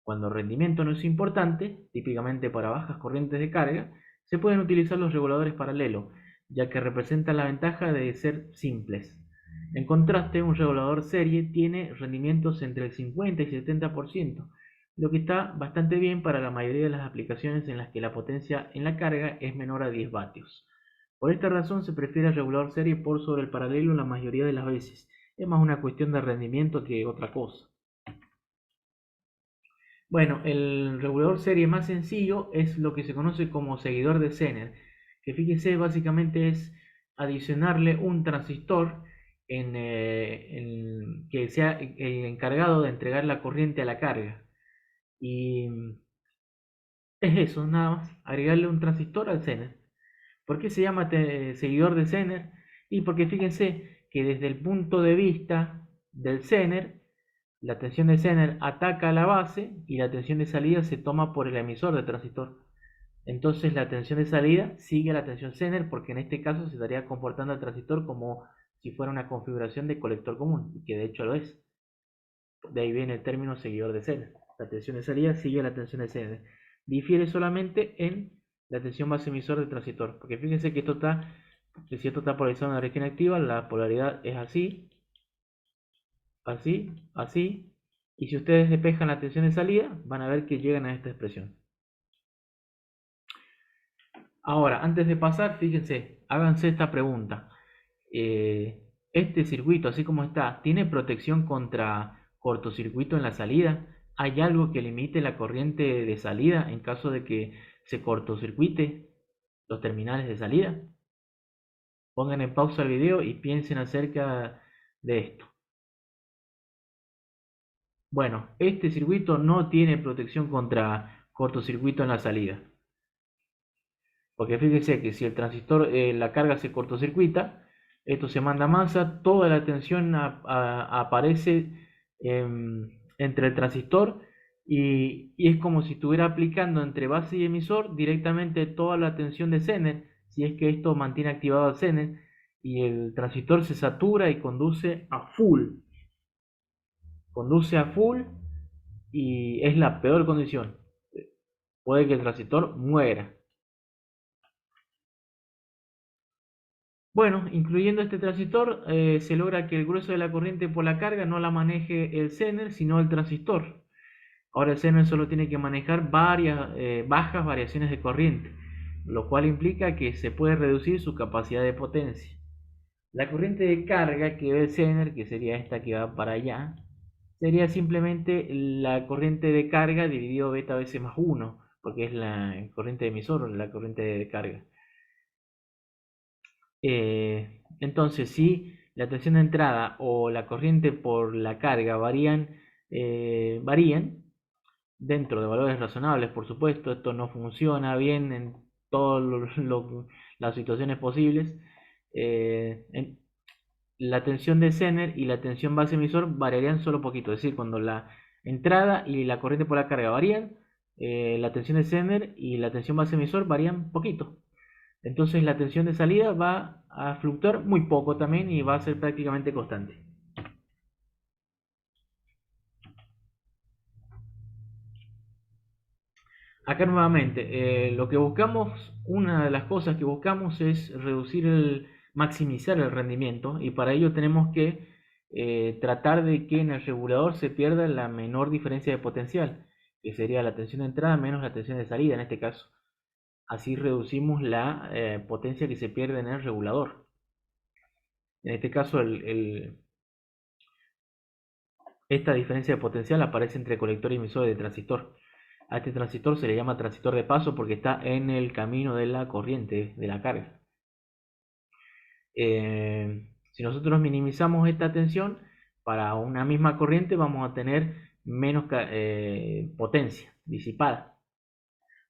Cuando el rendimiento no es importante, típicamente para bajas corrientes de carga, se pueden utilizar los reguladores paralelos, ya que representan la ventaja de ser simples. En contraste, un regulador serie tiene rendimientos entre el 50 y 70%, lo que está bastante bien para la mayoría de las aplicaciones en las que la potencia en la carga es menor a 10 vatios. Por esta razón se prefiere el regulador serie por sobre el paralelo la mayoría de las veces. Es más una cuestión de rendimiento que otra cosa. Bueno, el regulador serie más sencillo es lo que se conoce como seguidor de Zener, que fíjese básicamente es adicionarle un transistor que sea el encargado de entregar la corriente a la carga. Y es eso, nada más, agregarle un transistor al Zener. ¿Por qué se llama seguidor de Zener? Y porque fíjense que desde el punto de vista del Zener, la tensión de Zener ataca a la base y la tensión de salida se toma por el emisor del transistor. Entonces la tensión de salida sigue a la tensión Zener porque en este caso se estaría comportando el transistor como si fuera una configuración de colector común, y que de hecho lo es. De ahí viene el término seguidor de Zener. La tensión de salida sigue a la tensión de Zener. Difiere solamente en la tensión base emisor del transistor, porque fíjense que si esto está polarizado en la región activa, la polaridad es así, así, así, y si ustedes despejan la tensión de salida, van a ver que llegan a esta expresión. Ahora, antes de pasar, fíjense, háganse esta pregunta. Este circuito, así como está, ¿tiene protección contra cortocircuito en la salida? ¿Hay algo que limite la corriente de salida en caso de que se cortocircuite? los terminales de salida. Pongan en pausa el video y piensen acerca de esto. Bueno, este circuito no tiene protección contra cortocircuito en la salida. Porque fíjense que si el transistor, la carga se cortocircuita, esto se manda a masa, toda la tensión aparece entre el transistor y es como si estuviera aplicando entre base y emisor directamente toda la tensión de Zener, si es que esto mantiene activado el Zener, y el transistor se satura y conduce a full. Conduce a full y es la peor condición. Puede que el transistor muera. Bueno, incluyendo este transistor, se logra que el grueso de la corriente por la carga no la maneje el Zener, sino el transistor. Ahora el Zener solo tiene que manejar varias bajas variaciones de corriente, lo cual implica que se puede reducir su capacidad de potencia. La corriente de carga que ve el Zener, que sería esta que va para allá, sería simplemente la corriente de carga dividido beta veces más 1, porque es la corriente de emisor, la corriente de carga. Entonces, si la tensión de entrada o la corriente por la carga varían dentro de valores razonables, por supuesto, esto no funciona bien en todas las situaciones posibles. La tensión de Zener y la tensión base emisor variarían solo poquito, es decir, cuando la entrada y la corriente por la carga varían, la tensión de Zener y la tensión base emisor varían poquito. Entonces la tensión de salida va a fluctuar muy poco también y va a ser prácticamente constante. Acá nuevamente, lo que buscamos, una de las cosas que buscamos es maximizar el rendimiento, y para ello tenemos que tratar de que en el regulador se pierda la menor diferencia de potencial, que sería la tensión de entrada menos la tensión de salida en este caso. Así reducimos la potencia que se pierde en el regulador. En este caso, esta diferencia de potencial aparece entre colector y emisor de transistor. A este transistor se le llama transistor de paso porque está en el camino de la corriente, de la carga. Si nosotros minimizamos esta tensión, para una misma corriente vamos a tener menos potencia disipada.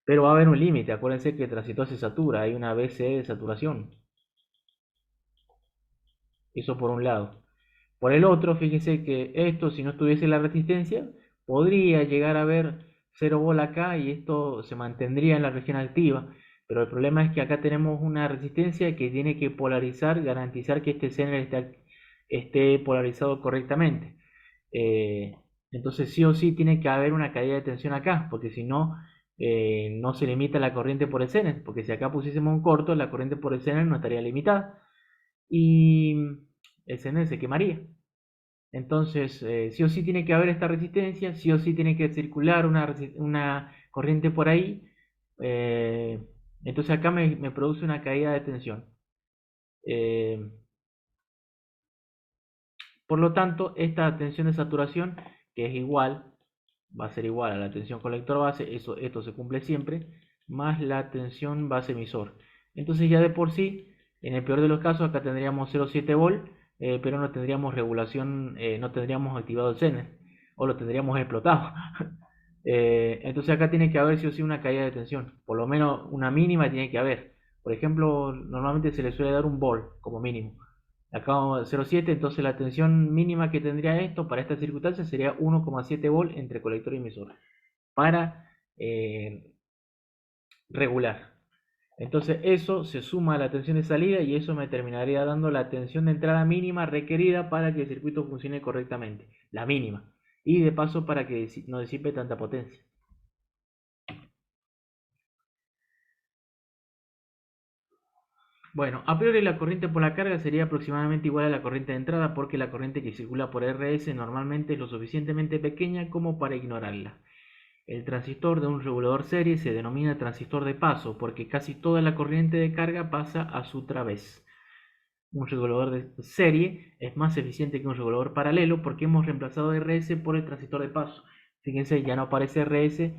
Pero va a haber un límite, acuérdense que el transistor se satura, hay una VC de saturación. Eso por un lado. Por el otro, fíjense que esto, si no tuviese la resistencia, podría llegar a haber 0 volt acá y esto se mantendría en la región activa. Pero el problema es que acá tenemos una resistencia que tiene que polarizar, garantizar que este Zener esté polarizado correctamente. Eh, entonces sí o sí tiene que haber una caída de tensión acá, porque si no, no se limita la corriente por el Zener, porque si acá pusiésemos un corto, la corriente por el Zener no estaría limitada y el Zener se quemaría. Entonces, sí o sí tiene que haber esta resistencia, sí o sí tiene que circular una corriente por ahí. eh, entonces acá me produce una caída de tensión. Eh, por lo tanto, esta tensión de saturación, que es igual, va a ser igual a la tensión colector base, esto se cumple siempre, más la tensión base emisor. Entonces ya de por sí, en el peor de los casos, acá tendríamos 0,7 volt, pero no tendríamos regulación, no tendríamos activado el Zener, o lo tendríamos explotado. Entonces acá tiene que haber sí o sí una caída de tensión, por lo menos una mínima tiene que haber. Por ejemplo, normalmente se le suele dar un volt como mínimo. Acá 0,7, entonces la tensión mínima que tendría esto para esta circunstancia sería 1,7 volt entre colector y emisor para regular. Entonces eso se suma a la tensión de salida y eso me terminaría dando la tensión de entrada mínima requerida para que el circuito funcione correctamente, la mínima, y de paso para que no disipe tanta potencia. Bueno, a priori la corriente por la carga sería aproximadamente igual a la corriente de entrada porque la corriente que circula por RS normalmente es lo suficientemente pequeña como para ignorarla. El transistor de un regulador serie se denomina transistor de paso porque casi toda la corriente de carga pasa a su través. Un regulador de serie es más eficiente que un regulador paralelo porque hemos reemplazado RS por el transistor de paso. Fíjense, ya no aparece RS,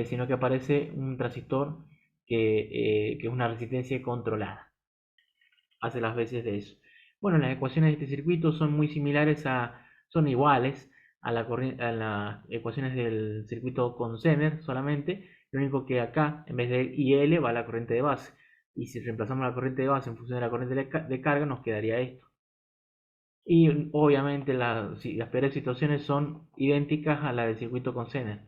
sino que aparece un transistor que es una resistencia controlada. Hace las veces de eso. Bueno, las ecuaciones de este circuito son muy similares son iguales a a las ecuaciones del circuito con Zener solamente. Lo único que acá, en vez de IL, va la corriente de base. Y si reemplazamos la corriente de base en función de la corriente de carga, nos quedaría esto. Y obviamente las peores situaciones son idénticas a las del circuito con Zener.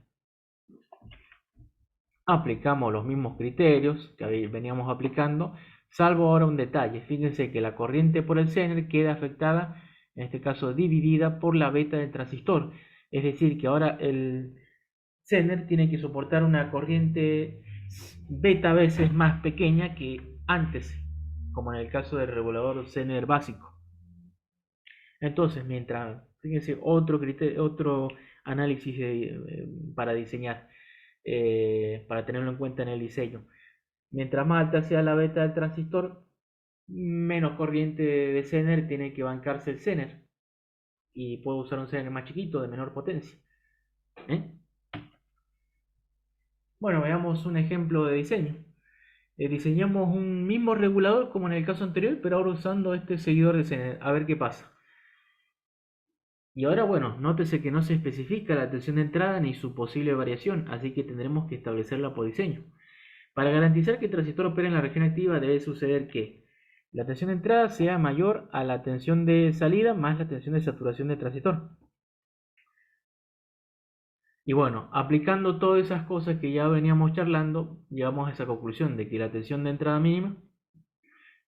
Aplicamos los mismos criterios que veníamos aplicando, salvo ahora un detalle. Fíjense que la corriente por el Zener queda afectada, en este caso dividida por la beta del transistor. Es decir, que ahora el Zener tiene que soportar una corriente beta veces más pequeña que antes, como en el caso del regulador Zener básico. Entonces, fíjense, otro análisis para diseñar, para tenerlo en cuenta en el diseño. Mientras más alta sea la beta del transistor, menos corriente de Zener tiene que bancarse el Zener. Y puedo usar un Zener más chiquito, de menor potencia. ¿Eh? Bueno, veamos un ejemplo de diseño. Diseñamos un mismo regulador como en el caso anterior, pero ahora usando este seguidor de Zener. A ver qué pasa. Y ahora, bueno, nótese que no se especifica la tensión de entrada ni su posible variación, así que tendremos que establecerla por diseño. Para garantizar que el transistor opere en la región activa debe suceder que la tensión de entrada sea mayor a la tensión de salida más la tensión de saturación del transistor. Y bueno, aplicando todas esas cosas que ya veníamos charlando, llegamos a esa conclusión de que la tensión de entrada mínima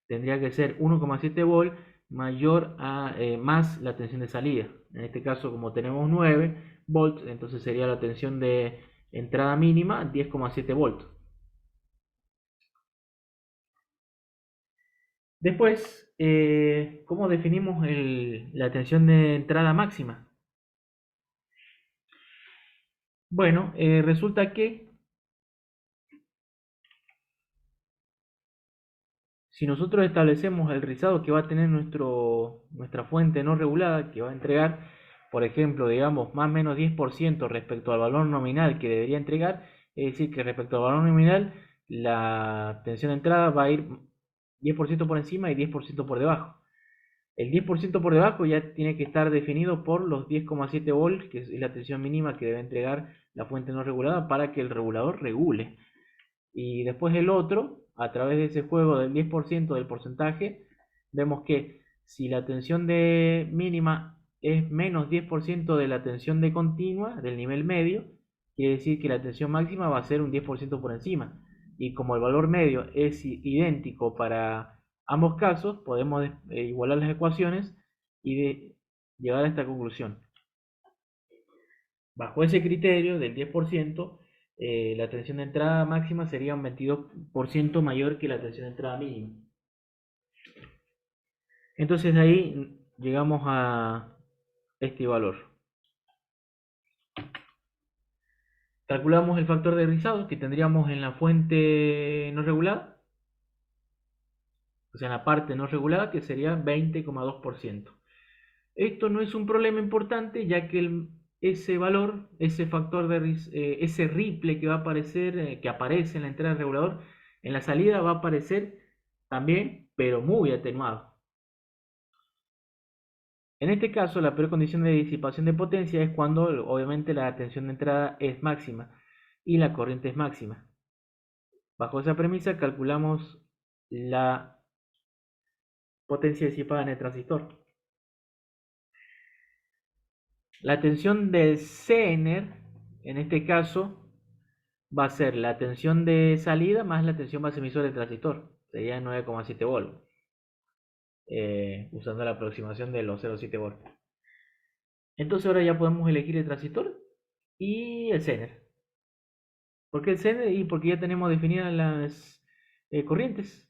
tendría que ser 1,7 volt mayor a más la tensión de salida. En este caso, como tenemos 9 volts, entonces sería la tensión de entrada mínima 10,7 volts. Después, ¿cómo definimos la tensión de entrada máxima? Bueno, resulta que si nosotros establecemos el rizado que va a tener nuestra fuente no regulada, que va a entregar, por ejemplo, digamos, más o menos 10% respecto al valor nominal que debería entregar, es decir, que respecto al valor nominal, la tensión de entrada va a ir 10% por encima y 10% por debajo. El 10% por debajo ya tiene que estar definido por los 10,7 volts, que es la tensión mínima que debe entregar la fuente no regulada para que el regulador regule. Y después el otro, a través de ese juego del 10% del porcentaje, vemos que si la tensión de mínima es menos 10% de la tensión de continua, del nivel medio, quiere decir que la tensión máxima va a ser un 10% por encima. Y como el valor medio es idéntico para ambos casos, podemos igualar las ecuaciones y llegar a esta conclusión. Bajo ese criterio del 10%, la tensión de entrada máxima sería un 22% mayor que la tensión de entrada mínima. Entonces de ahí llegamos a este valor. Calculamos el factor de rizado que tendríamos en la fuente no regulada, o sea, en la parte no regulada, que sería 20,2%. Esto no es un problema importante, ya que ese valor, ese factor ese ripple que va a aparecer, que aparece en la entrada del regulador, en la salida va a aparecer también, pero muy atenuado. En este caso, la peor condición de disipación de potencia es cuando obviamente la tensión de entrada es máxima y la corriente es máxima. Bajo esa premisa calculamos la potencia disipada en el transistor. La tensión del Zener, en este caso, va a ser la tensión de salida más la tensión base emisora del transistor. Sería 9,7 volts. Usando la aproximación de los 0,7 volts. Entonces ahora ya podemos elegir el transistor y el Zener. ¿Por qué el Zener? Y porque ya tenemos definidas las corrientes.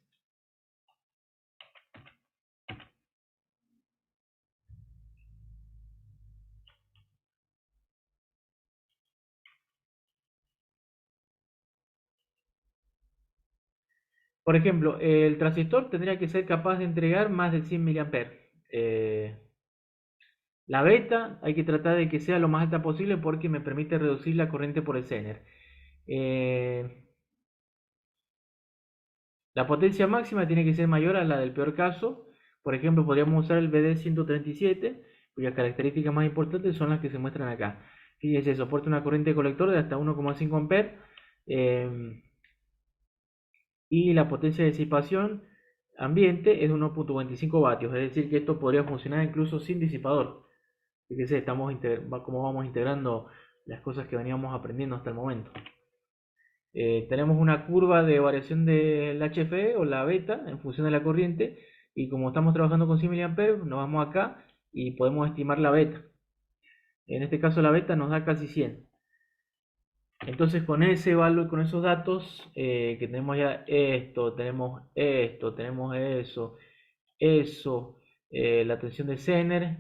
Por ejemplo, el transistor tendría que ser capaz de entregar más de 100 mA. La beta hay que tratar de que sea lo más alta posible porque me permite reducir la corriente por el Zener. La potencia máxima tiene que ser mayor a la del peor caso. Por ejemplo, podríamos usar el BD137, cuyas características más importantes son las que se muestran acá. Fíjense, soporta una corriente de colector de hasta 1,5 amperes, y la potencia de disipación ambiente es de 1,25 vatios, es decir que esto podría funcionar incluso sin disipador. Fíjense, cómo vamos integrando las cosas que veníamos aprendiendo hasta el momento. Tenemos una curva de variación del HFE o la beta en función de la corriente, y como estamos trabajando con 100 mA, nos vamos acá y podemos estimar la beta. En este caso la beta nos da casi 100. Entonces con ese valor, con esos datos, que tenemos ya esto, tenemos eso, la tensión de Zener,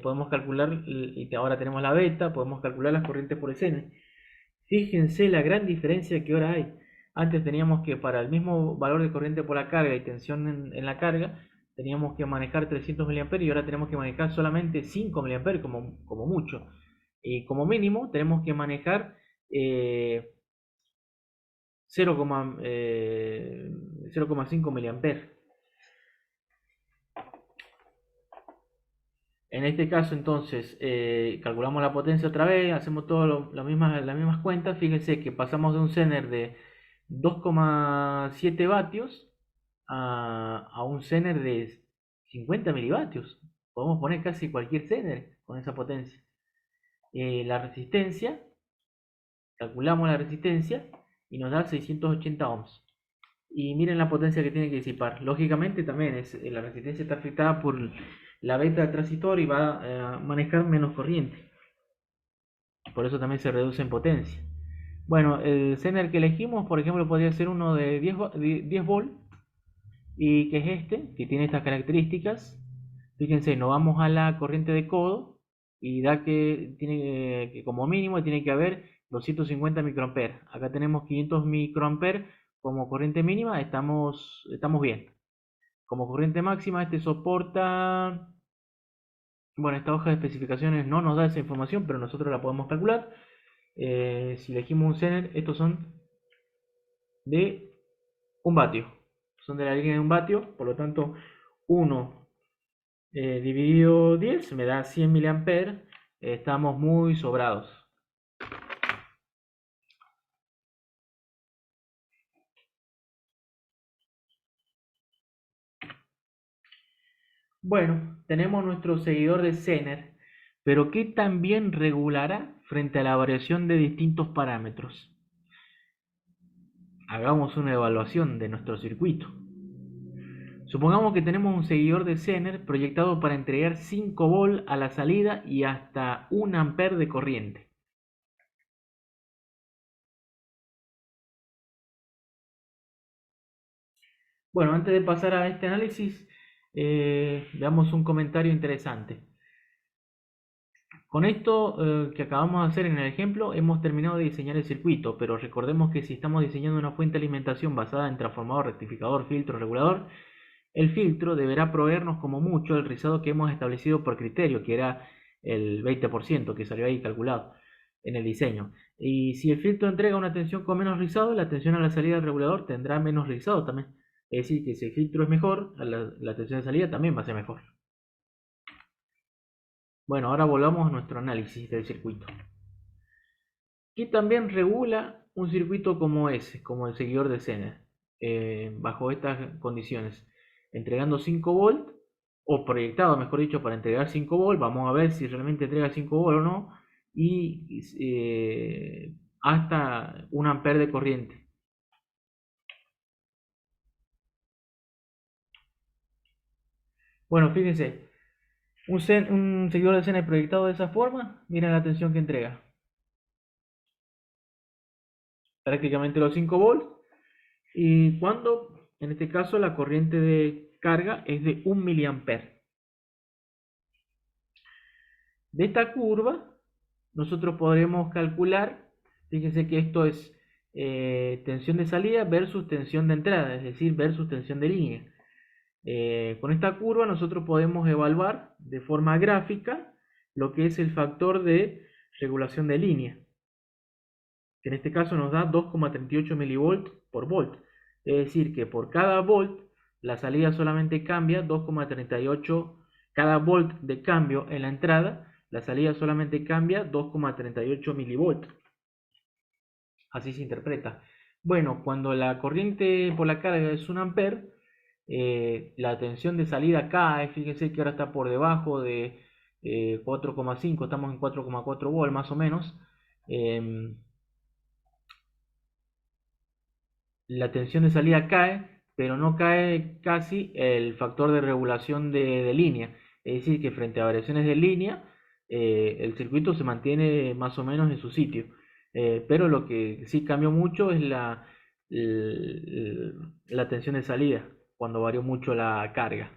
podemos calcular, y ahora tenemos la beta, podemos calcular las corrientes por el Zener. Fíjense la gran diferencia que ahora hay. Antes teníamos que, para el mismo valor de corriente por la carga y tensión en la carga, teníamos que manejar 300 mA, y ahora tenemos que manejar solamente 5 mA como mucho. Y como mínimo tenemos que manejar 0,5 mA. En este caso, entonces, calculamos la potencia otra vez, hacemos todas las mismas cuentas. Fíjense que pasamos de un Zener de 2,7 vatios a un Zener de 50 milivatios. Podemos poner casi cualquier Zener con esa potencia. La resistencia, calculamos la resistencia y nos da 680 ohms. Y miren la potencia que tiene que disipar. Lógicamente también la resistencia está afectada por la beta del transistor y va a manejar menos corriente. Por eso también se reduce en potencia. Bueno, el Zener que elegimos, por ejemplo, podría ser uno de 10 volt, y que es este, que tiene estas características. Fíjense, nos vamos a la corriente de codo y da que como mínimo tiene que haber 250 microamperes. Acá tenemos 500 microamperes como corriente mínima, estamos bien. Como corriente máxima, este soporta, bueno, esta hoja de especificaciones no nos da esa información, pero nosotros la podemos calcular. Si elegimos un Zener, estos son de 1 vatio, son de la línea de 1 vatio, por lo tanto 1 dividido 10 me da 100 mA. Estamos muy sobrados. Bueno, tenemos nuestro seguidor de Zener, pero ¿qué tan bien regulará frente a la variación de distintos parámetros? Hagamos una evaluación de nuestro circuito. Supongamos que tenemos un seguidor de Zener proyectado para entregar 5 volt a la salida y hasta 1 ampere de corriente. Bueno, antes de pasar a este análisis, veamos un comentario interesante. Con esto que acabamos de hacer en el ejemplo, hemos terminado de diseñar el circuito, pero recordemos que si estamos diseñando una fuente de alimentación basada en transformador, rectificador, filtro, regulador, el filtro deberá proveernos como mucho el rizado que hemos establecido por criterio, que era el 20% que salió ahí calculado en el diseño. Y si el filtro entrega una tensión con menos rizado, la tensión a la salida del regulador tendrá menos rizado también. Es decir, que si el filtro es mejor, la tensión de salida también va a ser mejor. Bueno, ahora volvamos a nuestro análisis del circuito. ¿Qué también regula un circuito como ese, como el seguidor de Zener, bajo estas condiciones? Entregando 5 volt, o proyectado, mejor dicho, para entregar 5 volt. Vamos a ver si realmente entrega 5 volt o no. Y hasta 1 ampere de corriente. Bueno, fíjense, un seguidor de Zener proyectado de esa forma, miren la tensión que entrega. Prácticamente los 5 volts. Y cuando, en este caso, la corriente de carga es de 1 miliampere. De esta curva, nosotros podremos calcular, fíjense que esto es tensión de salida versus tensión de entrada, es decir, versus tensión de línea. Con esta curva nosotros podemos evaluar de forma gráfica lo que es el factor de regulación de línea, que en este caso nos da 2,38 milivolts por volt. Es decir, que por cada volt la salida solamente cambia 2,38, cada volt de cambio en la entrada, la salida solamente cambia 2,38 milivolts. Así se interpreta. Bueno, cuando la corriente por la carga es 1 ampere, la tensión de salida cae. Fíjense que ahora está por debajo de 4,5, estamos en 4,4 volt más o menos. Eh, la tensión de salida cae, pero no cae casi el factor de regulación de línea. Es decir, que frente a variaciones de línea, el circuito se mantiene más o menos en su sitio. Pero lo que sí cambió mucho es la tensión de salida, cuando varió mucho la carga.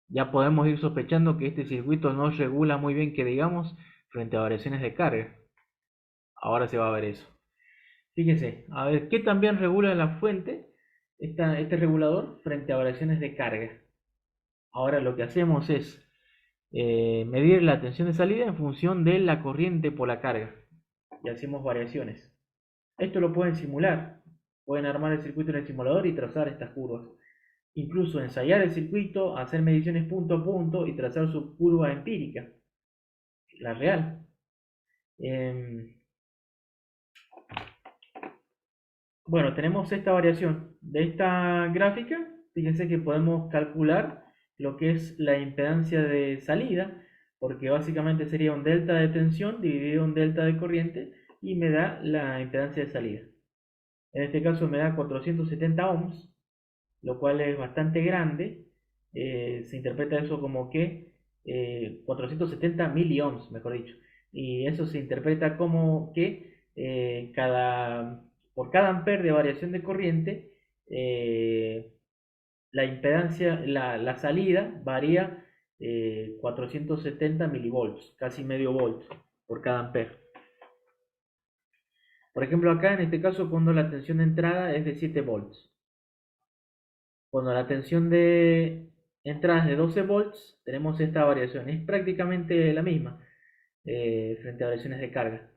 Ya podemos ir sospechando que este circuito no regula muy bien, que digamos, frente a variaciones de carga. Ahora se va a ver eso. Fíjese, a ver, ¿qué también regula la fuente? Este regulador frente a variaciones de carga. Ahora lo que hacemos es medir la tensión de salida en función de la corriente por la carga. Y hacemos variaciones. Esto lo pueden simular. Pueden armar el circuito en el simulador y trazar estas curvas. Incluso ensayar el circuito, hacer mediciones punto a punto y trazar su curva empírica, la real. Bueno, tenemos esta variación de esta gráfica. Fíjense que podemos calcular lo que es la impedancia de salida, porque básicamente sería un delta de tensión dividido un delta de corriente y me da la impedancia de salida. En este caso me da 470 ohms, lo cual es bastante grande. Se interpreta eso como que 470 miliohms, mejor dicho. Y eso se interpreta como que por cada ampere de variación de corriente, la impedancia, la salida varía 470 milivolts, casi medio volt por cada ampere. Por ejemplo, acá en este caso, cuando la tensión de entrada es de 7 volts. Cuando la tensión de entrada es de 12 volts, tenemos esta variación. Es prácticamente la misma frente a variaciones de carga.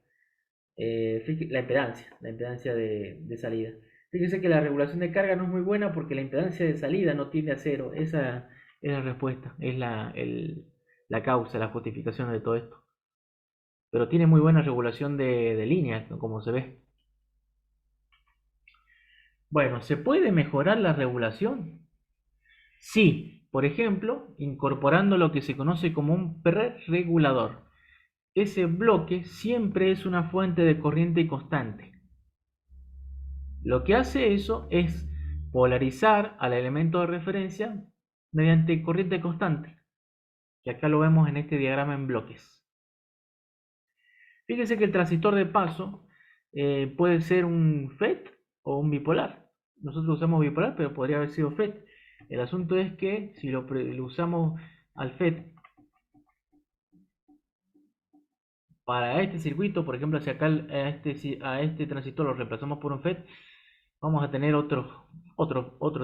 La impedancia de salida. Fíjense que la regulación de carga no es muy buena porque la impedancia de salida no tiende a cero. Esa es la respuesta, es la causa, la justificación de todo esto. Pero tiene muy buena regulación de línea, como se ve. Bueno, ¿se puede mejorar la regulación? Sí, por ejemplo, incorporando lo que se conoce como un preregulador. Ese bloque siempre es una fuente de corriente constante. Lo que hace eso es polarizar al elemento de referencia mediante corriente constante, que acá lo vemos en este diagrama en bloques. Fíjense que el transistor de paso puede ser un FET o un bipolar. Nosotros usamos bipolar, pero podría haber sido FET. El asunto es que si lo usamos al FET para este circuito, por ejemplo, si acá a este transistor lo reemplazamos por un FET, vamos a tener otro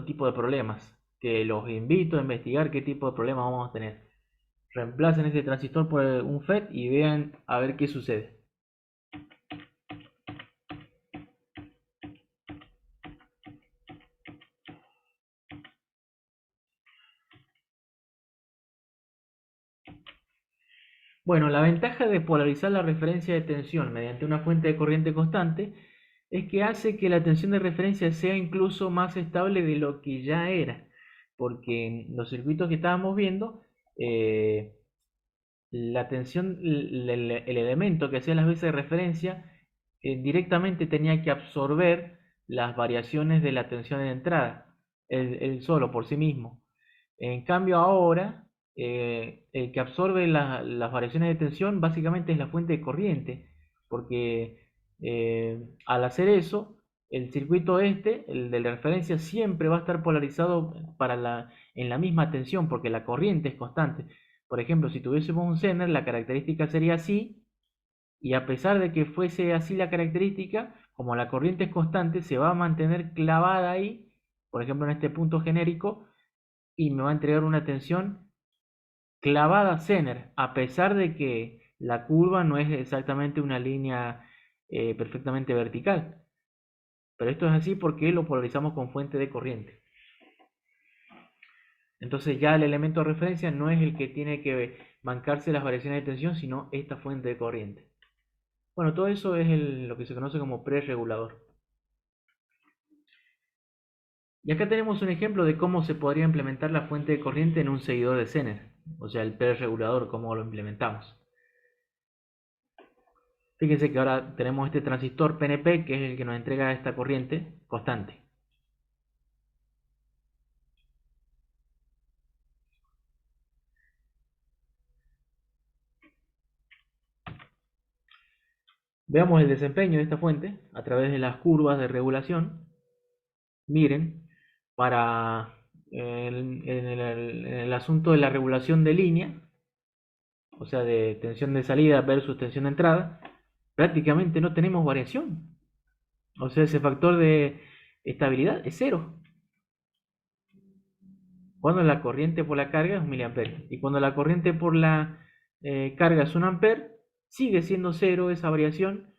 tipo de problemas, que los invito a investigar qué tipo de problemas vamos a tener. Reemplacen este transistor por un FET y vean a ver qué sucede. Bueno, la ventaja de polarizar la referencia de tensión mediante una fuente de corriente constante es que hace que la tensión de referencia sea incluso más estable de lo que ya era, porque en los circuitos que estábamos viendo, la tensión, el elemento que hacía las veces de referencia directamente tenía que absorber las variaciones de la tensión de entrada, el solo por sí mismo. En cambio ahora, el que absorbe las variaciones de tensión básicamente es la fuente de corriente, porque al hacer eso, el circuito el de la referencia, siempre va a estar polarizado en la misma tensión, porque la corriente es constante. Por ejemplo, si tuviésemos un Zener, la característica sería así, y a pesar de que fuese así la característica, como la corriente es constante, se va a mantener clavada ahí, por ejemplo en este punto genérico, y me va a entregar una tensión clavada Zener, a pesar de que la curva no es exactamente una línea perfectamente vertical. Pero esto es así porque lo polarizamos con fuente de corriente. Entonces ya el elemento de referencia no es el que tiene que bancarse las variaciones de tensión, sino esta fuente de corriente. Bueno, todo eso es lo que se conoce como preregulador. Y acá tenemos un ejemplo de cómo se podría implementar la fuente de corriente en un seguidor de Zener, o sea, el preregulador, cómo lo implementamos. Fíjense que ahora tenemos este transistor PNP, que es el que nos entrega esta corriente constante. Veamos el desempeño de esta fuente a través de las curvas de regulación. Miren, para en el asunto de la regulación de línea, o sea, de tensión de salida versus tensión de entrada, prácticamente no tenemos variación. O sea, ese factor de estabilidad es cero. Cuando la corriente por la carga es 1 mA. Y cuando la corriente por la carga es 1 A, sigue siendo cero esa variación,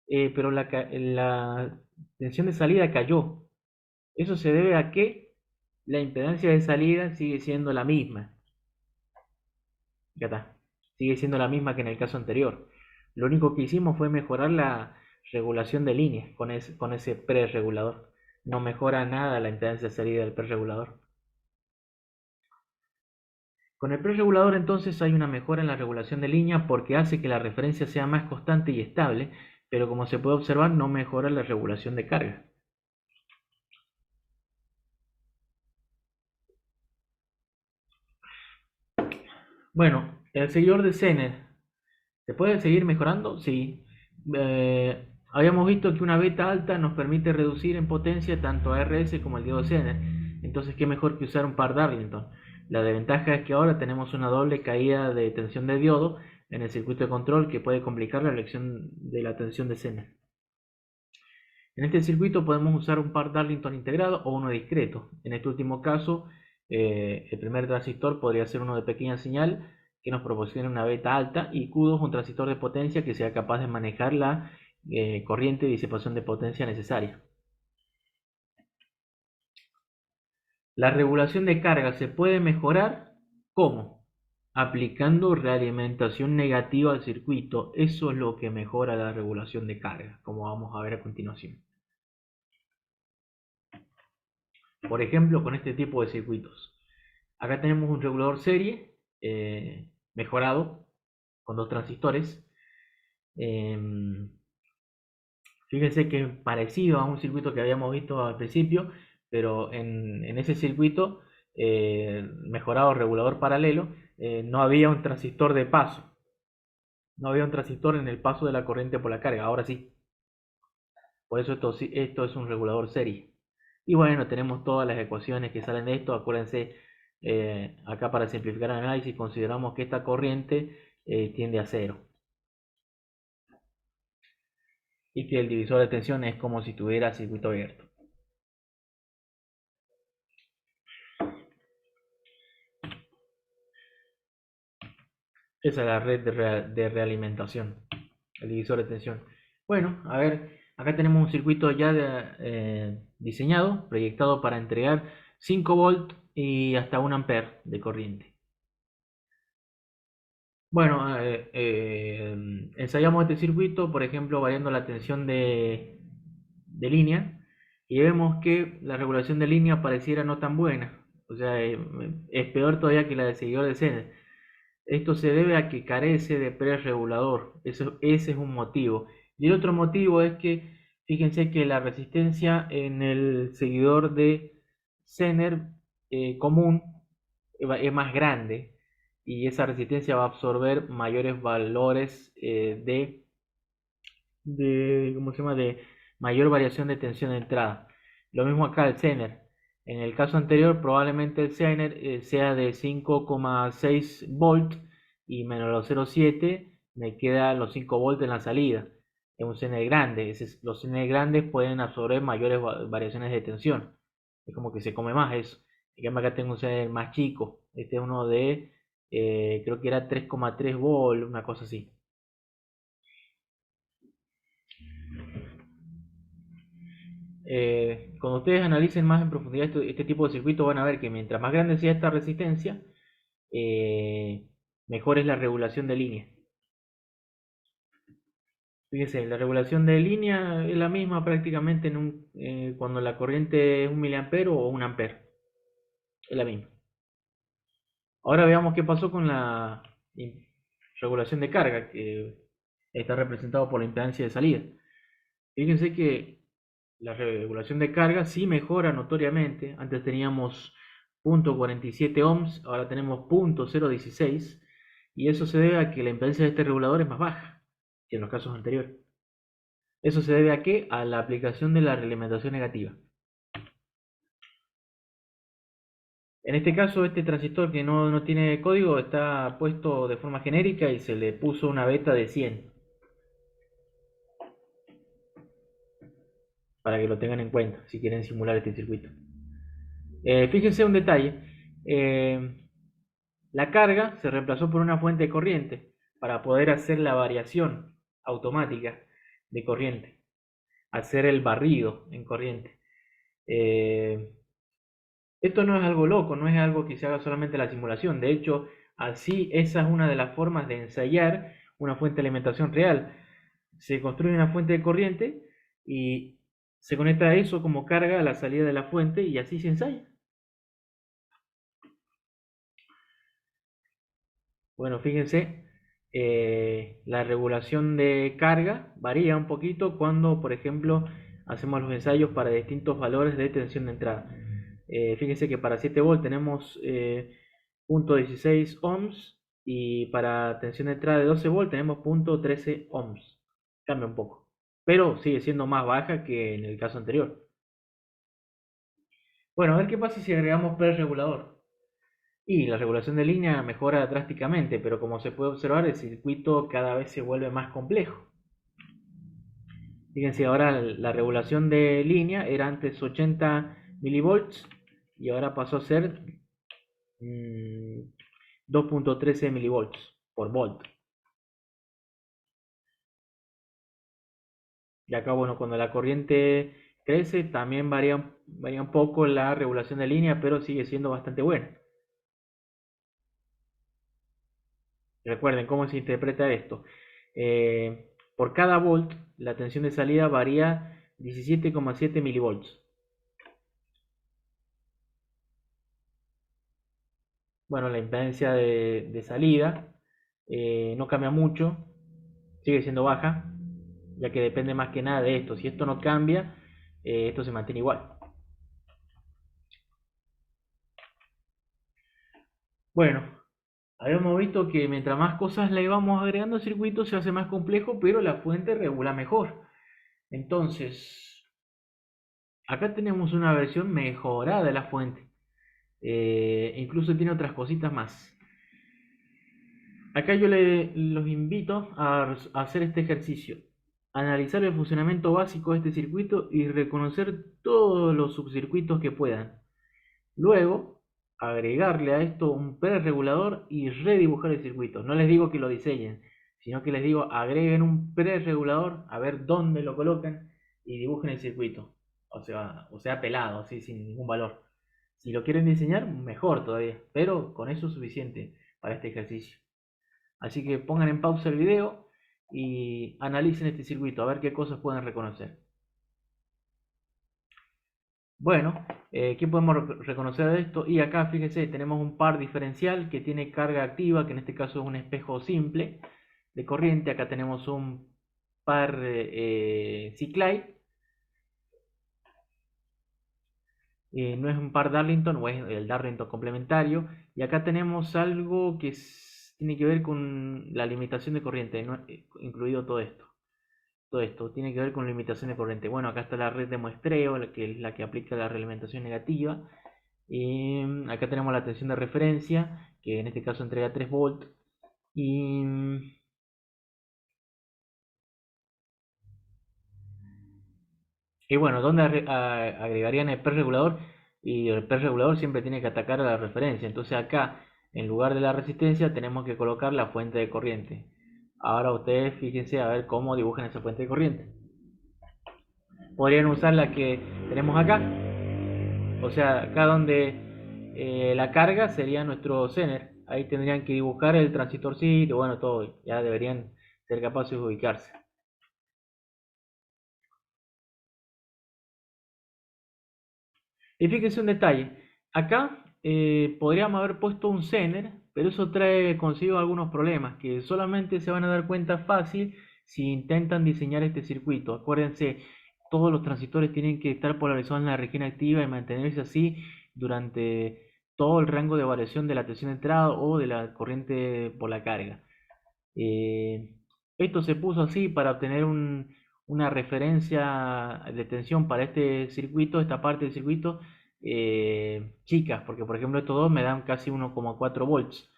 pero la tensión de salida cayó. Eso se debe a que la impedancia de salida sigue siendo la misma. Ya está. Sigue siendo la misma que en el caso anterior. Lo único que hicimos fue mejorar la regulación de líneas con ese preregulador. No mejora nada la impedancia de salida del preregulador. Con el preregulador entonces hay una mejora en la regulación de línea porque hace que la referencia sea más constante y estable, pero como se puede observar no mejora la regulación de carga. Bueno, el seguidor de Zener, ¿se puede seguir mejorando? Sí. Habíamos visto que una beta alta nos permite reducir en potencia tanto a RS como el diodo Zener. Entonces, ¿qué mejor que usar un par Darlington? La desventaja es que ahora tenemos una doble caída de tensión de diodo en el circuito de control que puede complicar la elección de la tensión de Zener. En este circuito podemos usar un par Darlington integrado o uno discreto. En este último caso, el primer transistor podría ser uno de pequeña señal que nos proporcione una beta alta y Q2 un transistor de potencia que sea capaz de manejar la corriente y disipación de potencia necesaria. La regulación de carga se puede mejorar, ¿cómo? Aplicando realimentación negativa al circuito. Eso es lo que mejora la regulación de carga, como vamos a ver a continuación. Por ejemplo, con este tipo de circuitos. Acá tenemos un regulador serie mejorado con dos transistores. Fíjense que es parecido a un circuito que habíamos visto al principio, pero en ese circuito mejorado regulador paralelo no había un transistor de paso. No había un transistor en el paso de la corriente por la carga. Ahora sí. Por eso esto es un regulador serie. Y bueno, tenemos todas las ecuaciones que salen de esto. Acuérdense, acá para simplificar el análisis, consideramos que esta corriente tiende a cero. Y que el divisor de tensión es como si tuviera circuito abierto. Esa es la red de realimentación, el divisor de tensión. Bueno, a ver, acá tenemos un circuito ya diseñado, proyectado para entregar 5 volt y hasta 1 ampere de corriente. Bueno, ensayamos este circuito, por ejemplo, variando la tensión de línea y vemos que la regulación de línea pareciera no tan buena. O sea, es peor todavía que la de seguidor de Zener. Esto se debe a que carece de preregulador. Ese es un motivo. Y el otro motivo es que, fíjense que la resistencia en el seguidor de Zener común es más grande y esa resistencia va a absorber mayores valores ¿cómo se llama? De mayor variación de tensión de entrada. Lo mismo acá el Zener. En el caso anterior, probablemente el Zener sea de 5,6 volt y menos los 0,7 me queda los 5 volt en la salida. Es un Zener grande. Los Zener grandes pueden absorber mayores variaciones de tensión. Es como que se come más eso. En cambio acá tengo un Zener más chico. Este es uno de, creo que era 3,3 volt, una cosa así. Cuando ustedes analicen más en profundidad este tipo de circuito, van a ver que mientras más grande sea esta resistencia, eh, mejor es la regulación de línea. Fíjense, la regulación de línea es la misma prácticamente cuando la corriente es 1 mA o 1 A. Es la misma. Ahora veamos qué pasó con la regulación de carga, que está representado por la impedancia de salida. Fíjense que la regulación de carga sí mejora notoriamente. Antes teníamos 0.47 ohms, ahora tenemos 0.016, y eso se debe a que la impedancia de este regulador es más baja que en los casos anteriores. ¿Eso se debe a qué? A la aplicación de la realimentación negativa. En este caso, este transistor que no tiene código está puesto de forma genérica y se le puso una beta de 100 para que lo tengan en cuenta si quieren simular este circuito. Fíjense un detalle. La carga se reemplazó por una fuente de corriente para poder hacer la variación automática de corriente, hacer el barrido en corriente. Esto no es algo loco, no es algo que se haga solamente en la simulación. De hecho, así esa es una de las formas de ensayar una fuente de alimentación real. Se construye una fuente de corriente y se conecta a eso como carga a la salida de la fuente y así se ensaya. Bueno, fíjense, la regulación de carga varía un poquito cuando, por ejemplo, hacemos los ensayos para distintos valores de tensión de entrada. Fíjense que para 7 volt tenemos 0.16 ohms y para tensión de entrada de 12 volt tenemos 0.13 ohms. Cambia un poco, pero sigue siendo más baja que en el caso anterior. Bueno, a ver qué pasa si agregamos pre-regulador. Y la regulación de línea mejora drásticamente, pero como se puede observar, el circuito cada vez se vuelve más complejo. Fíjense, ahora la regulación de línea era antes 80 milivolts y ahora pasó a ser 2.13 milivolts por volt. Y acá, bueno, cuando la corriente crece, también varía un poco la regulación de línea, pero sigue siendo bastante buena. Recuerden cómo se interpreta esto. Por cada volt, la tensión de salida varía 17,7 milivolts. Bueno, la impedancia de salida no cambia mucho, sigue siendo baja, ya que depende más que nada de esto. Si esto no cambia, esto se mantiene igual. Bueno, habíamos visto que mientras más cosas le vamos agregando al circuito se hace más complejo, pero la fuente regula mejor. Entonces, acá tenemos una versión mejorada de la fuente. Incluso tiene otras cositas más. Acá yo los invito a hacer este ejercicio. Analizar el funcionamiento básico de este circuito y reconocer todos los subcircuitos que puedan. Luego, agregarle a esto un preregulador y redibujar el circuito. No les digo que lo diseñen, sino que les digo agreguen un preregulador, a ver dónde lo colocan y dibujen el circuito. O sea pelado, así sin ningún valor. Si lo quieren diseñar, mejor todavía, pero con eso es suficiente para este ejercicio. Así que pongan en pausa el video y analicen este circuito, a ver qué cosas pueden reconocer. Bueno, ¿qué podemos reconocer de esto? Y acá, fíjense, tenemos un par diferencial que tiene carga activa, que en este caso es un espejo simple de corriente. Acá tenemos un par Cyclide. No es un par Darlington, o es el Darlington complementario. Y acá tenemos algo que tiene que ver con la limitación de corriente, ¿no? Incluido todo esto. Todo esto tiene que ver con limitación de corriente. Bueno, acá está la red de muestreo, que es la que aplica la realimentación negativa. Y acá tenemos la tensión de referencia, que en este caso entrega 3 volts. Y bueno, ¿dónde agregarían el PER regulador? Y el PER regulador siempre tiene que atacar a la referencia. Entonces acá, en lugar de la resistencia, tenemos que colocar la fuente de corriente. Ahora ustedes fíjense a ver cómo dibujan esa fuente de corriente. Podrían usar la que tenemos acá. O sea, acá donde la carga sería nuestro zener. Ahí tendrían que dibujar el transitorcito, bueno, todo. Ya deberían ser capaces de ubicarse. Y fíjense un detalle. Acá podríamos haber puesto un zener, pero eso trae consigo algunos problemas que solamente se van a dar cuenta fácil si intentan diseñar este circuito. Acuérdense, todos los transistores tienen que estar polarizados en la región activa y mantenerse así durante todo el rango de variación de la tensión de entrada o de la corriente por la carga. Eh, Esto se puso así para obtener una referencia de tensión para este circuito, esta parte del circuito, chicas, porque por ejemplo estos dos me dan casi 1,4 volts.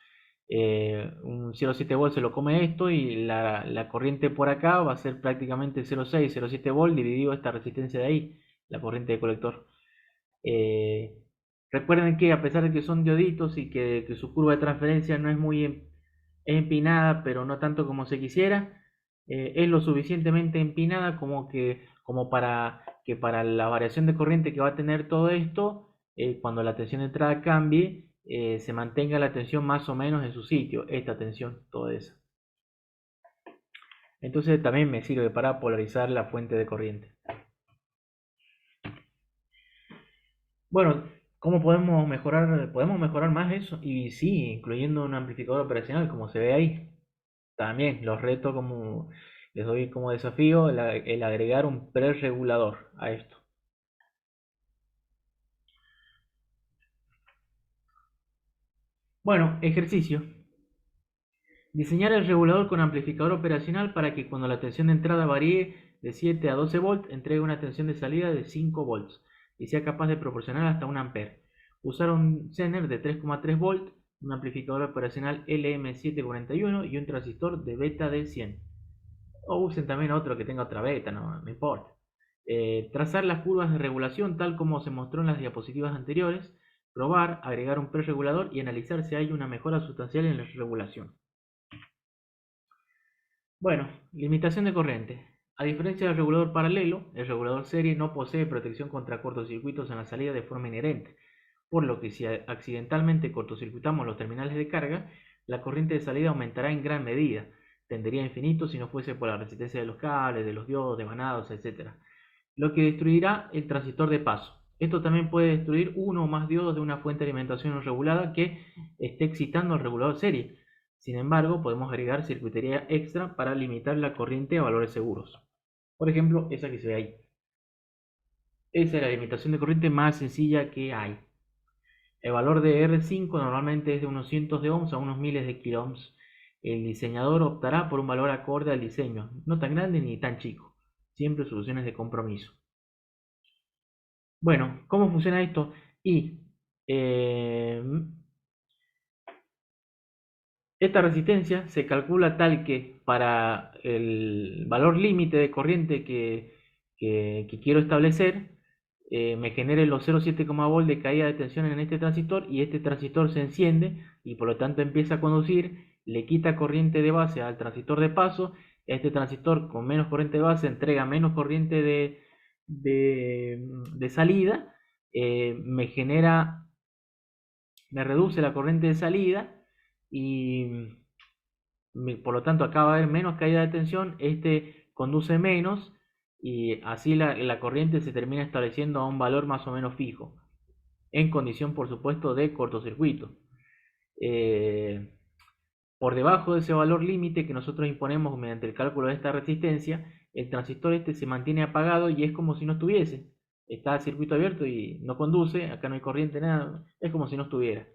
Un 0,7 volts se lo come esto y la corriente por acá va a ser prácticamente 0,6, 0,7 volts dividido esta resistencia de ahí, la corriente de colector. Eh, Recuerden que a pesar de que son dioditos y que su curva de transferencia no es muy empinada, pero no tanto como se quisiera, es lo suficientemente empinada como para que para la variación de corriente que va a tener todo esto, cuando la tensión de entrada cambie, se mantenga la tensión más o menos en su sitio, esta tensión, toda esa. Entonces también me sirve para polarizar la fuente de corriente. Bueno, ¿cómo podemos mejorar? ¿Podemos mejorar más eso? Y sí, incluyendo un amplificador operacional, como se ve ahí. También los reto como, les doy como desafío el agregar un preregulador a esto. Bueno, ejercicio. Diseñar el regulador con amplificador operacional para que cuando la tensión de entrada varíe de 7 a 12 volts, entregue una tensión de salida de 5 volts y sea capaz de proporcionar hasta 1 ampere. Usar un Zener de 3,3 volts, un amplificador operacional LM741 y un transistor de beta de 100. O usen también otro que tenga otra beta, no importa. Trazar las curvas de regulación tal como se mostró en las diapositivas anteriores, probar, agregar un preregulador y analizar si hay una mejora sustancial en la regulación. Bueno, limitación de corriente. A diferencia del regulador paralelo, el regulador serie no posee protección contra cortocircuitos en la salida de forma inherente, por lo que si accidentalmente cortocircuitamos los terminales de carga, la corriente de salida aumentará en gran medida, tendería a infinito si no fuese por la resistencia de los cables, de los diodos, de vanados, etc. Lo que destruirá el transistor de paso. Esto también puede destruir uno o más diodos de una fuente de alimentación no regulada que esté excitando al regulador serie. Sin embargo, podemos agregar circuitería extra para limitar la corriente a valores seguros. Por ejemplo, esa que se ve ahí. Esa es la limitación de corriente más sencilla que hay. El valor de R5 normalmente es de unos cientos de ohms a unos miles de kiloohms. El diseñador optará por un valor acorde al diseño, no tan grande ni tan chico. Siempre soluciones de compromiso. Bueno, ¿cómo funciona esto? Y eh, esta resistencia se calcula tal que para el valor límite de corriente que quiero establecer, me genere los 0,7 volt de caída de tensión en este transistor y este transistor se enciende y por lo tanto empieza a conducir, le quita corriente de base al transistor de paso, este transistor con menos corriente de base entrega menos corriente de salida, me reduce la corriente de salida y por lo tanto acá va a haber menos caída de tensión, este conduce menos y así la corriente se termina estableciendo a un valor más o menos fijo, en condición por supuesto de cortocircuito. Eh, por debajo de ese valor límite que nosotros imponemos mediante el cálculo de esta resistencia, el transistor este se mantiene apagado y es como si no estuviese. Está el circuito abierto y no conduce, acá no hay corriente, nada, es como si no estuviera.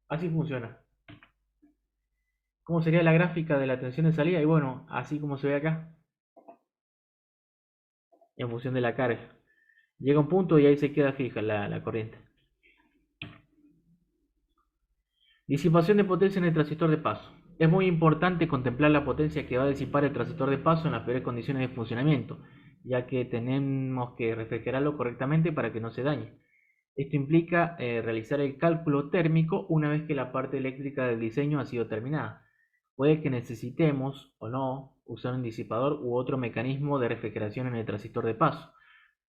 Así funciona. ¿Cómo sería la gráfica de la tensión de salida? Y bueno, así como se ve acá, en función de la carga. Llega un punto y ahí se queda fija la corriente. Disipación de potencia en el transistor de paso. Es muy importante contemplar la potencia que va a disipar el transistor de paso en las peores condiciones de funcionamiento, ya que tenemos que refrigerarlo correctamente para que no se dañe. Esto implica realizar el cálculo térmico una vez que la parte eléctrica del diseño ha sido terminada. Puede que necesitemos o no usar un disipador u otro mecanismo de refrigeración en el transistor de paso.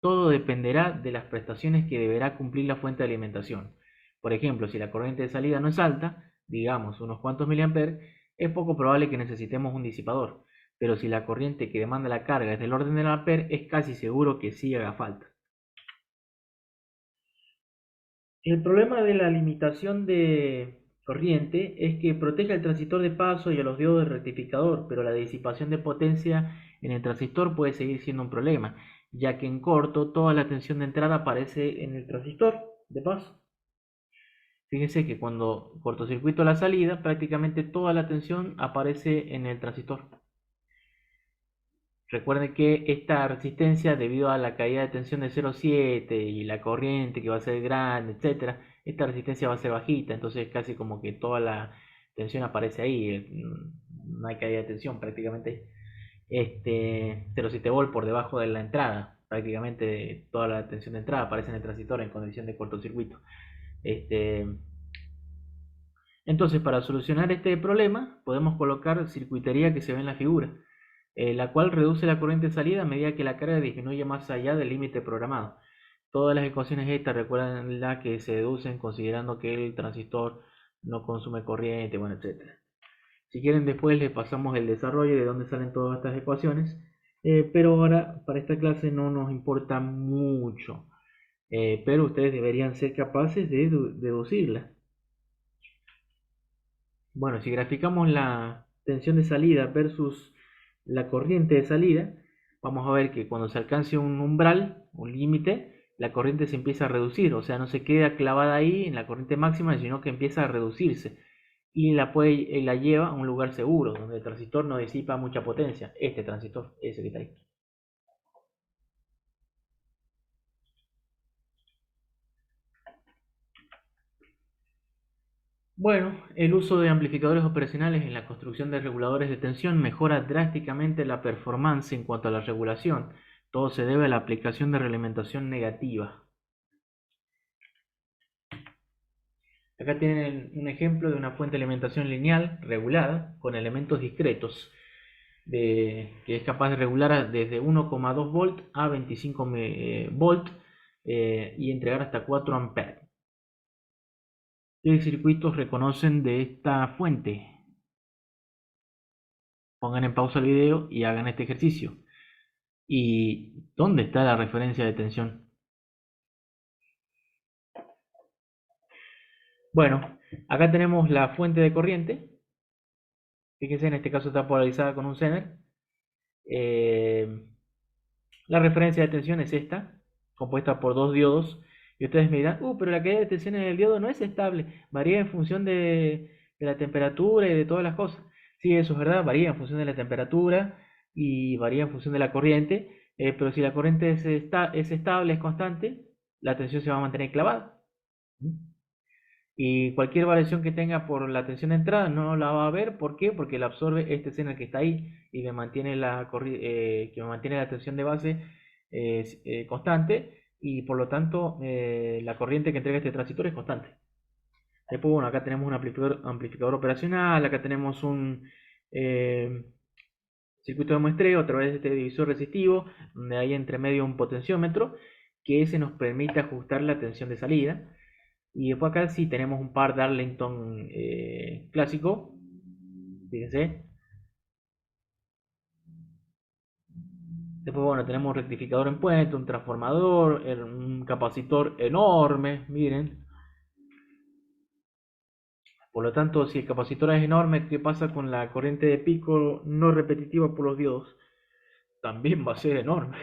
Todo dependerá de las prestaciones que deberá cumplir la fuente de alimentación. Por ejemplo, si la corriente de salida no es alta, digamos unos cuantos miliamperes, es poco probable que necesitemos un disipador. Pero si la corriente que demanda la carga es del orden del ampere, es casi seguro que sí haga falta. El problema de la limitación de corriente es que protege al transistor de paso y a los diodos del rectificador, pero la disipación de potencia en el transistor puede seguir siendo un problema, ya que en corto toda la tensión de entrada aparece en el transistor de paso. Fíjense que cuando cortocircuito la salida, prácticamente toda la tensión aparece en el transistor. Recuerden que esta resistencia, debido a la caída de tensión de 0,7 y la corriente que va a ser grande, etcétera, esta resistencia va a ser bajita, entonces casi como que toda la tensión aparece ahí, no hay caída de tensión prácticamente. 0,7 volt por debajo de la entrada, prácticamente toda la tensión de entrada aparece en el transistor en condición de cortocircuito. Este, entonces, para solucionar este problema, podemos colocar circuitería que se ve en la figura, la cual reduce la corriente de salida a medida que la carga disminuye más allá del límite programado. Todas las ecuaciones estas, recuerden las que se deducen considerando que el transistor no consume corriente, bueno, etc. Si quieren, después les pasamos el desarrollo de dónde salen todas estas ecuaciones, pero ahora para esta clase no nos importa mucho, pero ustedes deberían ser capaces de deducirlas. Bueno, si graficamos la tensión de salida versus la corriente de salida, vamos a ver que cuando se alcance un umbral, un límite, la corriente se empieza a reducir, o sea, no se queda clavada ahí en la corriente máxima, sino que empieza a reducirse y la lleva a un lugar seguro, donde el transistor no disipa mucha potencia. Este transistor, ese que está ahí. Bueno, el uso de amplificadores operacionales en la construcción de reguladores de tensión mejora drásticamente la performance en cuanto a la regulación. Todo se debe a la aplicación de realimentación negativa. Acá tienen un ejemplo de una fuente de alimentación lineal regulada con elementos discretos, que es capaz de regular desde 1,2 volt a 25 volt y entregar hasta 4 amperes. ¿Qué circuitos reconocen de esta fuente? Pongan en pausa el video y hagan este ejercicio. ¿Y dónde está la referencia de tensión? Bueno, acá tenemos la fuente de corriente. Fíjense, en este caso está polarizada con un Zener. Eh, la referencia de tensión es esta, compuesta por dos diodos. Y ustedes me dirán, pero la caída de tensión en el diodo no es estable, varía en función de la temperatura y de todas las cosas. Sí, eso es verdad, varía en función de la temperatura y varía en función de la corriente, pero si la corriente es estable, es constante, la tensión se va a mantener clavada. Y cualquier variación que tenga por la tensión de entrada no la va a ver. ¿Por qué? Porque la absorbe este Zener que está ahí y me mantiene que me mantiene la tensión de base constante, y por lo tanto la corriente que entrega este transistor es constante. Después, bueno, acá tenemos un amplificador operacional, acá tenemos un eh, circuito de muestreo a través de este divisor resistivo, donde hay entre medio un potenciómetro que ese nos permite ajustar la tensión de salida. Y después acá sí tenemos un par Darlington clásico, fíjense. Después, bueno, tenemos un rectificador en puente, un transformador, un capacitor enorme, miren. Por lo tanto, si el capacitor es enorme, ¿qué pasa con la corriente de pico no repetitiva por los diodos? También va a ser enorme.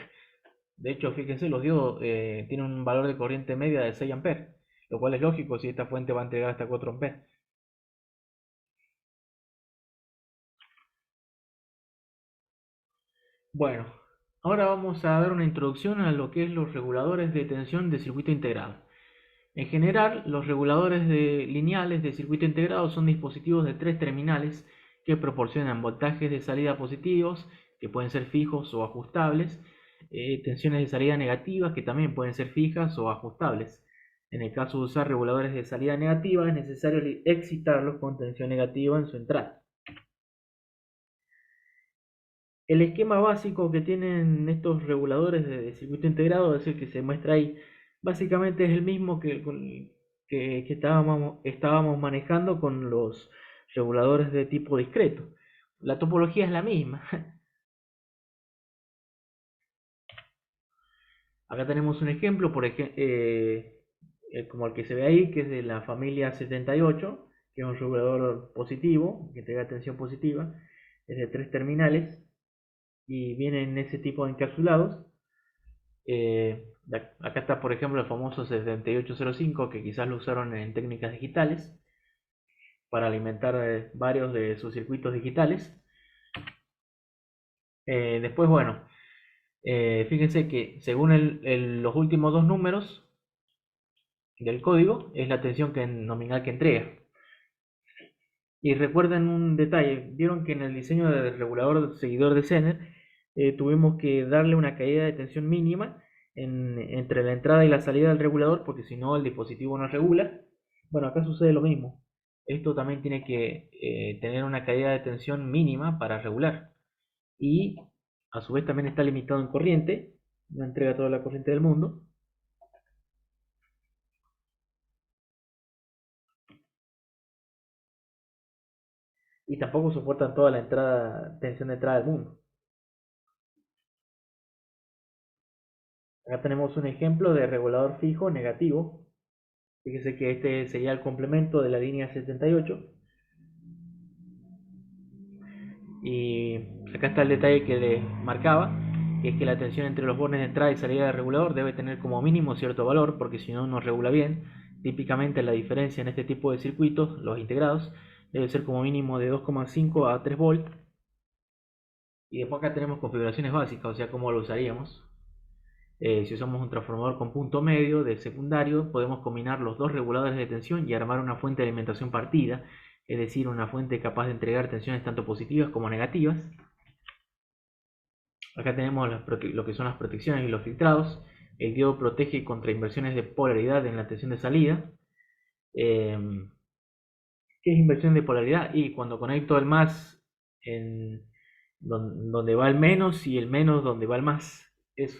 De hecho, fíjense, los diodos tienen un valor de corriente media de 6 amperes, lo cual es lógico si esta fuente va a entregar hasta 4 amperes. Bueno, ahora vamos a dar una introducción a lo que es los reguladores de tensión de circuito integrado. En general, los reguladores lineales de circuito integrado son dispositivos de tres terminales que proporcionan voltajes de salida positivos, que pueden ser fijos o ajustables, tensiones de salida negativas, que también pueden ser fijas o ajustables. En el caso de usar reguladores de salida negativa, es necesario excitarlos con tensión negativa en su entrada. El esquema básico que tienen estos reguladores de circuito integrado es el que se muestra ahí. Básicamente es el mismo que estábamos manejando con los reguladores de tipo discreto. La topología es la misma. Acá tenemos un ejemplo, por ejemplo, como el que se ve ahí, que es de la familia 78, que es un regulador positivo, que entrega tensión positiva, es de 3 terminales y vienen ese tipo de encapsulados. Acá está, por ejemplo, el famoso 7805, que quizás lo usaron en técnicas digitales para alimentar varios de sus circuitos digitales. Después, bueno, fíjense que según los últimos dos números del código es la tensión nominal que entrega. Y recuerden un detalle, vieron que en el diseño del regulador seguidor de Zener tuvimos que darle una caída de tensión mínima entre la entrada y la salida del regulador, porque si no el dispositivo no regula. Bueno, acá sucede lo mismo. Esto también tiene que tener una caída de tensión mínima para regular. Y a su vez también está limitado en corriente, no entrega toda la corriente del mundo. Y tampoco soportan toda la tensión de entrada del mundo. Acá tenemos un ejemplo de regulador fijo negativo. Fíjese que este sería el complemento de la línea 78. Y acá está el detalle que le marcaba, que es que la tensión entre los bornes de entrada y salida del regulador debe tener como mínimo cierto valor, porque si no, no regula bien. Típicamente la diferencia en este tipo de circuitos, los integrados, debe ser como mínimo de 2,5 a 3 volt. Y después acá tenemos configuraciones básicas, o sea, cómo lo usaríamos. Si usamos un transformador con punto medio de secundario, podemos combinar los dos reguladores de tensión y armar una fuente de alimentación partida, es decir, una fuente capaz de entregar tensiones tanto positivas como negativas. Acá tenemos lo que son las protecciones y los filtrados. El diodo protege contra inversiones de polaridad en la tensión de salida. Eh, ¿Qué es inversión de polaridad? Y cuando conecto el más en donde va el menos y el menos donde va el más. Eso.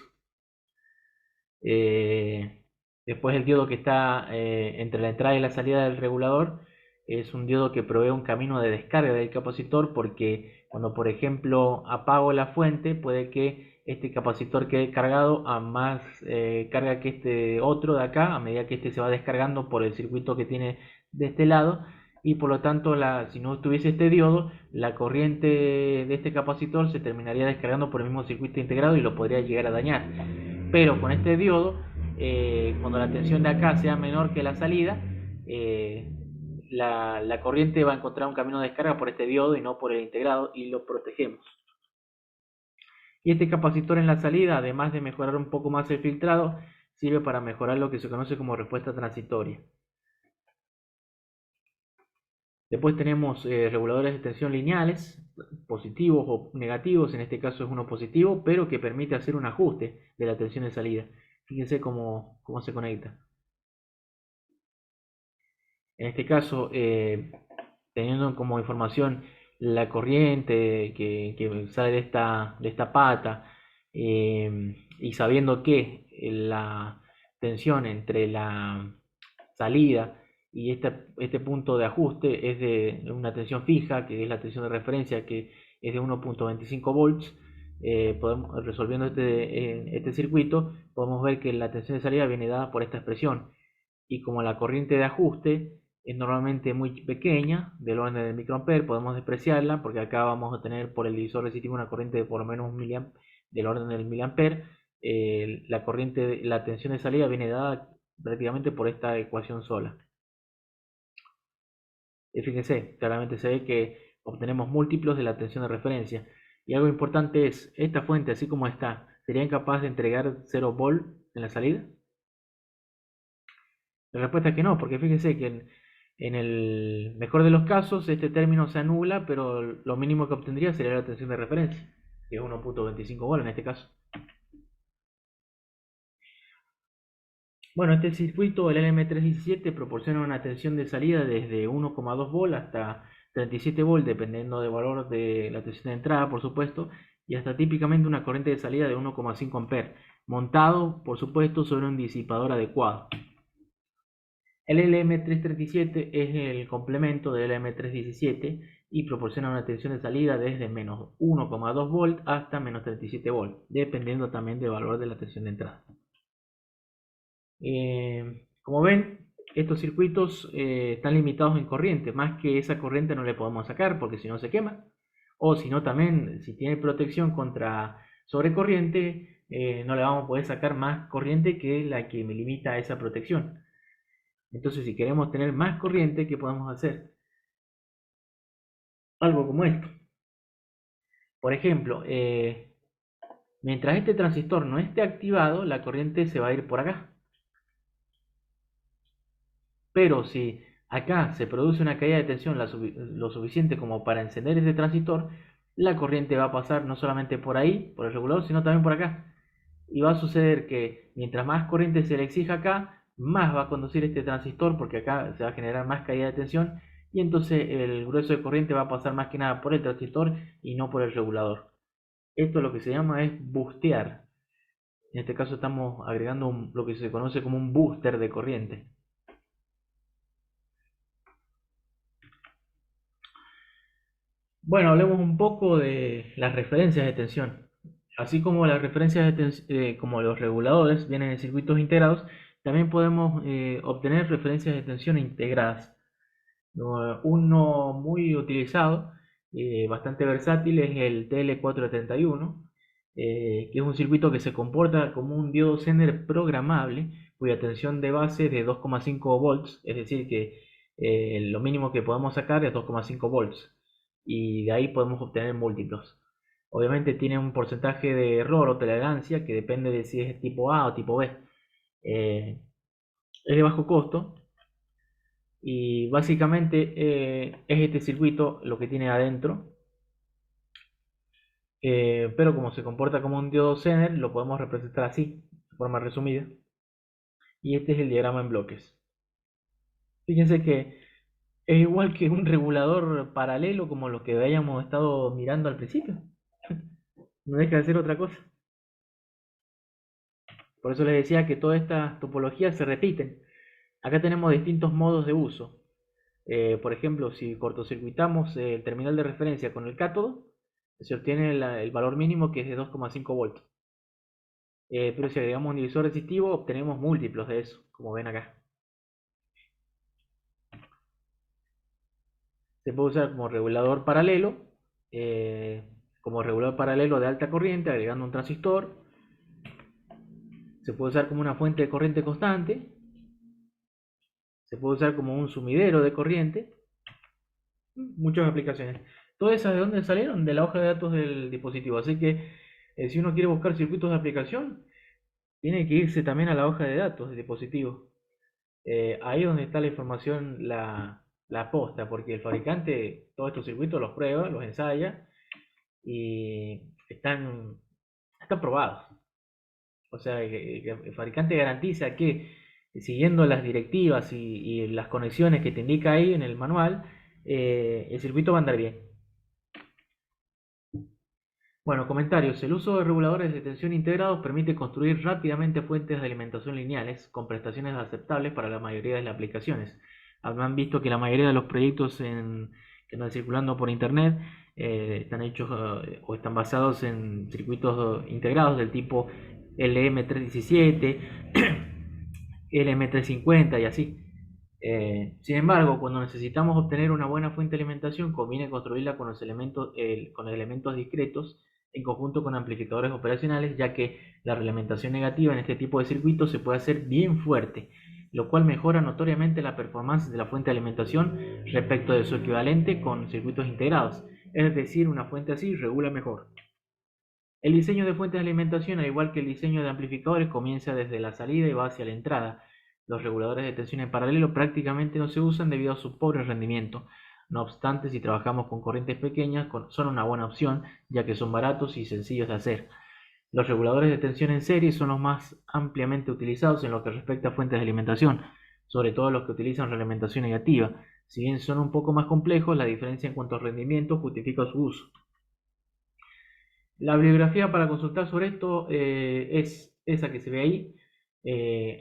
Eh, Después el diodo que está entre la entrada y la salida del regulador es un diodo que provee un camino de descarga del capacitor, porque cuando por ejemplo apago la fuente puede que este capacitor quede cargado a más carga que este otro de acá, a medida que este se va descargando por el circuito que tiene de este lado, y por lo tanto si no tuviese este diodo, la corriente de este capacitor se terminaría descargando por el mismo circuito integrado y lo podría llegar a dañar. Pero con este diodo, cuando la tensión de acá sea menor que la salida, eh, la corriente va a encontrar un camino de descarga por este diodo y no por el integrado, y lo protegemos. Y este capacitor en la salida, además de mejorar un poco más el filtrado, sirve para mejorar lo que se conoce como respuesta transitoria. Después tenemos reguladores de tensión lineales, positivos o negativos. En este caso es uno positivo, pero que permite hacer un ajuste de la tensión de salida. Fíjense cómo se conecta. En este caso, teniendo como información la corriente que sale de esta pata, y sabiendo que la tensión entre la salida y este punto de ajuste es de una tensión fija, que es la tensión de referencia, que es de 1,25 volts. Resolviendo este circuito, podemos ver que la tensión de salida viene dada por esta expresión, y como la corriente de ajuste es normalmente muy pequeña, del orden del microampere, podemos despreciarla, porque acá vamos a tener por el divisor resistivo una corriente de por lo menos 1 del orden del miliampere. La tensión de salida viene dada prácticamente por esta ecuación sola. Y fíjense, claramente se ve que obtenemos múltiplos de la tensión de referencia. Y algo importante es, esta fuente, así como está, ¿sería incapaz de entregar 0 volt en la salida? La respuesta es que no, porque fíjense que en el mejor de los casos este término se anula, pero lo mínimo que obtendría sería la tensión de referencia, que es 1,25 volt en este caso. Bueno, este circuito, el LM317, proporciona una tensión de salida desde 1,2 volt hasta 37 volt, dependiendo del valor de la tensión de entrada, por supuesto, y hasta típicamente una corriente de salida de 1,5 amperes, montado por supuesto sobre un disipador adecuado. El LM337 es el complemento del LM317 y proporciona una tensión de salida desde menos 1,2 volt hasta menos 37 volt, dependiendo también del valor de la tensión de entrada. Como ven, estos circuitos están limitados en corriente, más que esa corriente no le podemos sacar porque si no se quema, o si no también, si tiene protección contra sobrecorriente, no le vamos a poder sacar más corriente que la que me limita esa protección. Entonces, si queremos tener más corriente, ¿qué podemos hacer? Algo como esto. Por ejemplo, mientras este transistor no esté activado, la corriente se va a ir por acá. Pero si acá se produce una caída de tensión lo suficiente como para encender este transistor, la corriente va a pasar no solamente por ahí, por el regulador, sino también por acá. Y va a suceder que mientras más corriente se le exija acá, más va a conducir este transistor porque acá se va a generar más caída de tensión y entonces el grueso de corriente va a pasar más que nada por el transistor y no por el regulador. Esto lo que se llama es boostear. En este caso estamos agregando lo que se conoce como un booster de corriente. Bueno, hablemos un poco de las referencias de tensión. Así como las referencias de como los reguladores vienen en circuitos integrados, también podemos obtener referencias de tensión integradas. Uno muy utilizado, bastante versátil, es el TL431, que es un circuito que se comporta como un diodo Zener programable, cuya tensión de base es de 2,5 volts, es decir, que lo mínimo que podemos sacar es 2,5 volts, y de ahí podemos obtener múltiplos. Obviamente tiene un porcentaje de error o tolerancia que depende de si es tipo A o tipo B. Es de bajo costo y básicamente es este circuito lo que tiene adentro, pero como se comporta como un diodo Zener, lo podemos representar así, de forma resumida. Y este es el diagrama en bloques. Fíjense que es igual que un regulador paralelo como lo que habíamos estado mirando al principio. No deja de ser otra cosa. Por eso les decía que todas estas topologías se repiten. Acá tenemos distintos modos de uso. Por ejemplo, si cortocircuitamos el terminal de referencia con el cátodo, se obtiene el valor mínimo que es de 2,5 volts. Pero si agregamos un divisor resistivo, obtenemos múltiplos de eso, como ven acá. Se puede usar como regulador paralelo de alta corriente, agregando un transistor. Se puede usar como una fuente de corriente constante. Se puede usar como un sumidero de corriente. Muchas aplicaciones. Todas esas de dónde salieron, de la hoja de datos del dispositivo. Así que si uno quiere buscar circuitos de aplicación, tiene que irse también a la hoja de datos del dispositivo. Ahí es donde está la información, la posta, porque el fabricante todos estos circuitos los prueba, los ensaya y están probados. O sea, que el fabricante garantiza que siguiendo las directivas y las conexiones que te indica ahí en el manual, el circuito va a andar bien. Bueno, comentarios. El uso de reguladores de tensión integrados permite construir rápidamente fuentes de alimentación lineales con prestaciones aceptables para la mayoría de las aplicaciones. Habrán visto que la mayoría de los proyectos que andan circulando por internet están hechos o están basados en circuitos integrados del tipo LM317, LM350 y así. Sin embargo, cuando necesitamos obtener una buena fuente de alimentación, conviene construirla con con elementos discretos en conjunto con amplificadores operacionales, ya que la realimentación negativa en este tipo de circuitos se puede hacer bien fuerte, lo cual mejora notoriamente la performance de la fuente de alimentación respecto de su equivalente con circuitos integrados. Es decir, una fuente así regula mejor. El diseño de fuentes de alimentación, al igual que el diseño de amplificadores, comienza desde la salida y va hacia la entrada. Los reguladores de tensión en paralelo prácticamente no se usan debido a su pobre rendimiento. No obstante, si trabajamos con corrientes pequeñas, son una buena opción, ya que son baratos y sencillos de hacer. Los reguladores de tensión en serie son los más ampliamente utilizados en lo que respecta a fuentes de alimentación, sobre todo los que utilizan realimentación negativa. Si bien son un poco más complejos, la diferencia en cuanto a rendimiento justifica su uso. La bibliografía para consultar sobre esto es esa que se ve ahí.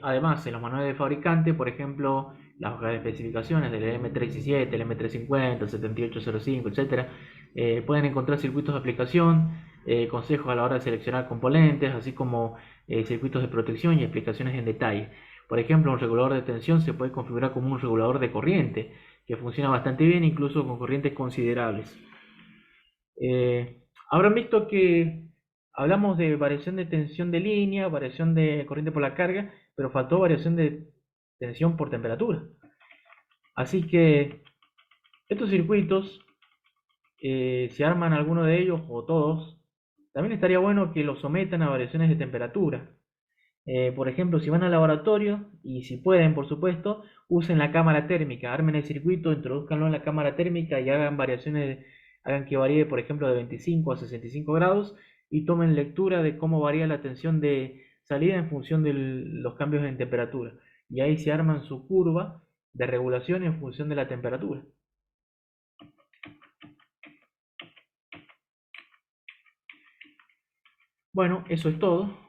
Además, en los manuales de fabricante, por ejemplo, las hojas de especificaciones del M317, el M350, el 7805, etcétera, pueden encontrar circuitos de aplicación, consejos a la hora de seleccionar componentes, así como circuitos de protección y explicaciones en detalle. Por ejemplo, un regulador de tensión se puede configurar como un regulador de corriente, que funciona bastante bien, incluso con corrientes considerables. Habrán visto que hablamos de variación de tensión de línea, variación de corriente por la carga, pero faltó variación de tensión por temperatura. Así que estos circuitos, si arman alguno de ellos o todos, también estaría bueno que los sometan a variaciones de temperatura. Por ejemplo, si van al laboratorio y si pueden, por supuesto, usen la cámara térmica, armen el circuito, introduzcanlo en la cámara térmica y hagan variaciones, hagan que varíe, por ejemplo, de 25 a 65 grados y tomen lectura de cómo varía la tensión de salida en función de los cambios en temperatura. Y ahí se arman su curva de regulación en función de la temperatura. Bueno, eso es todo.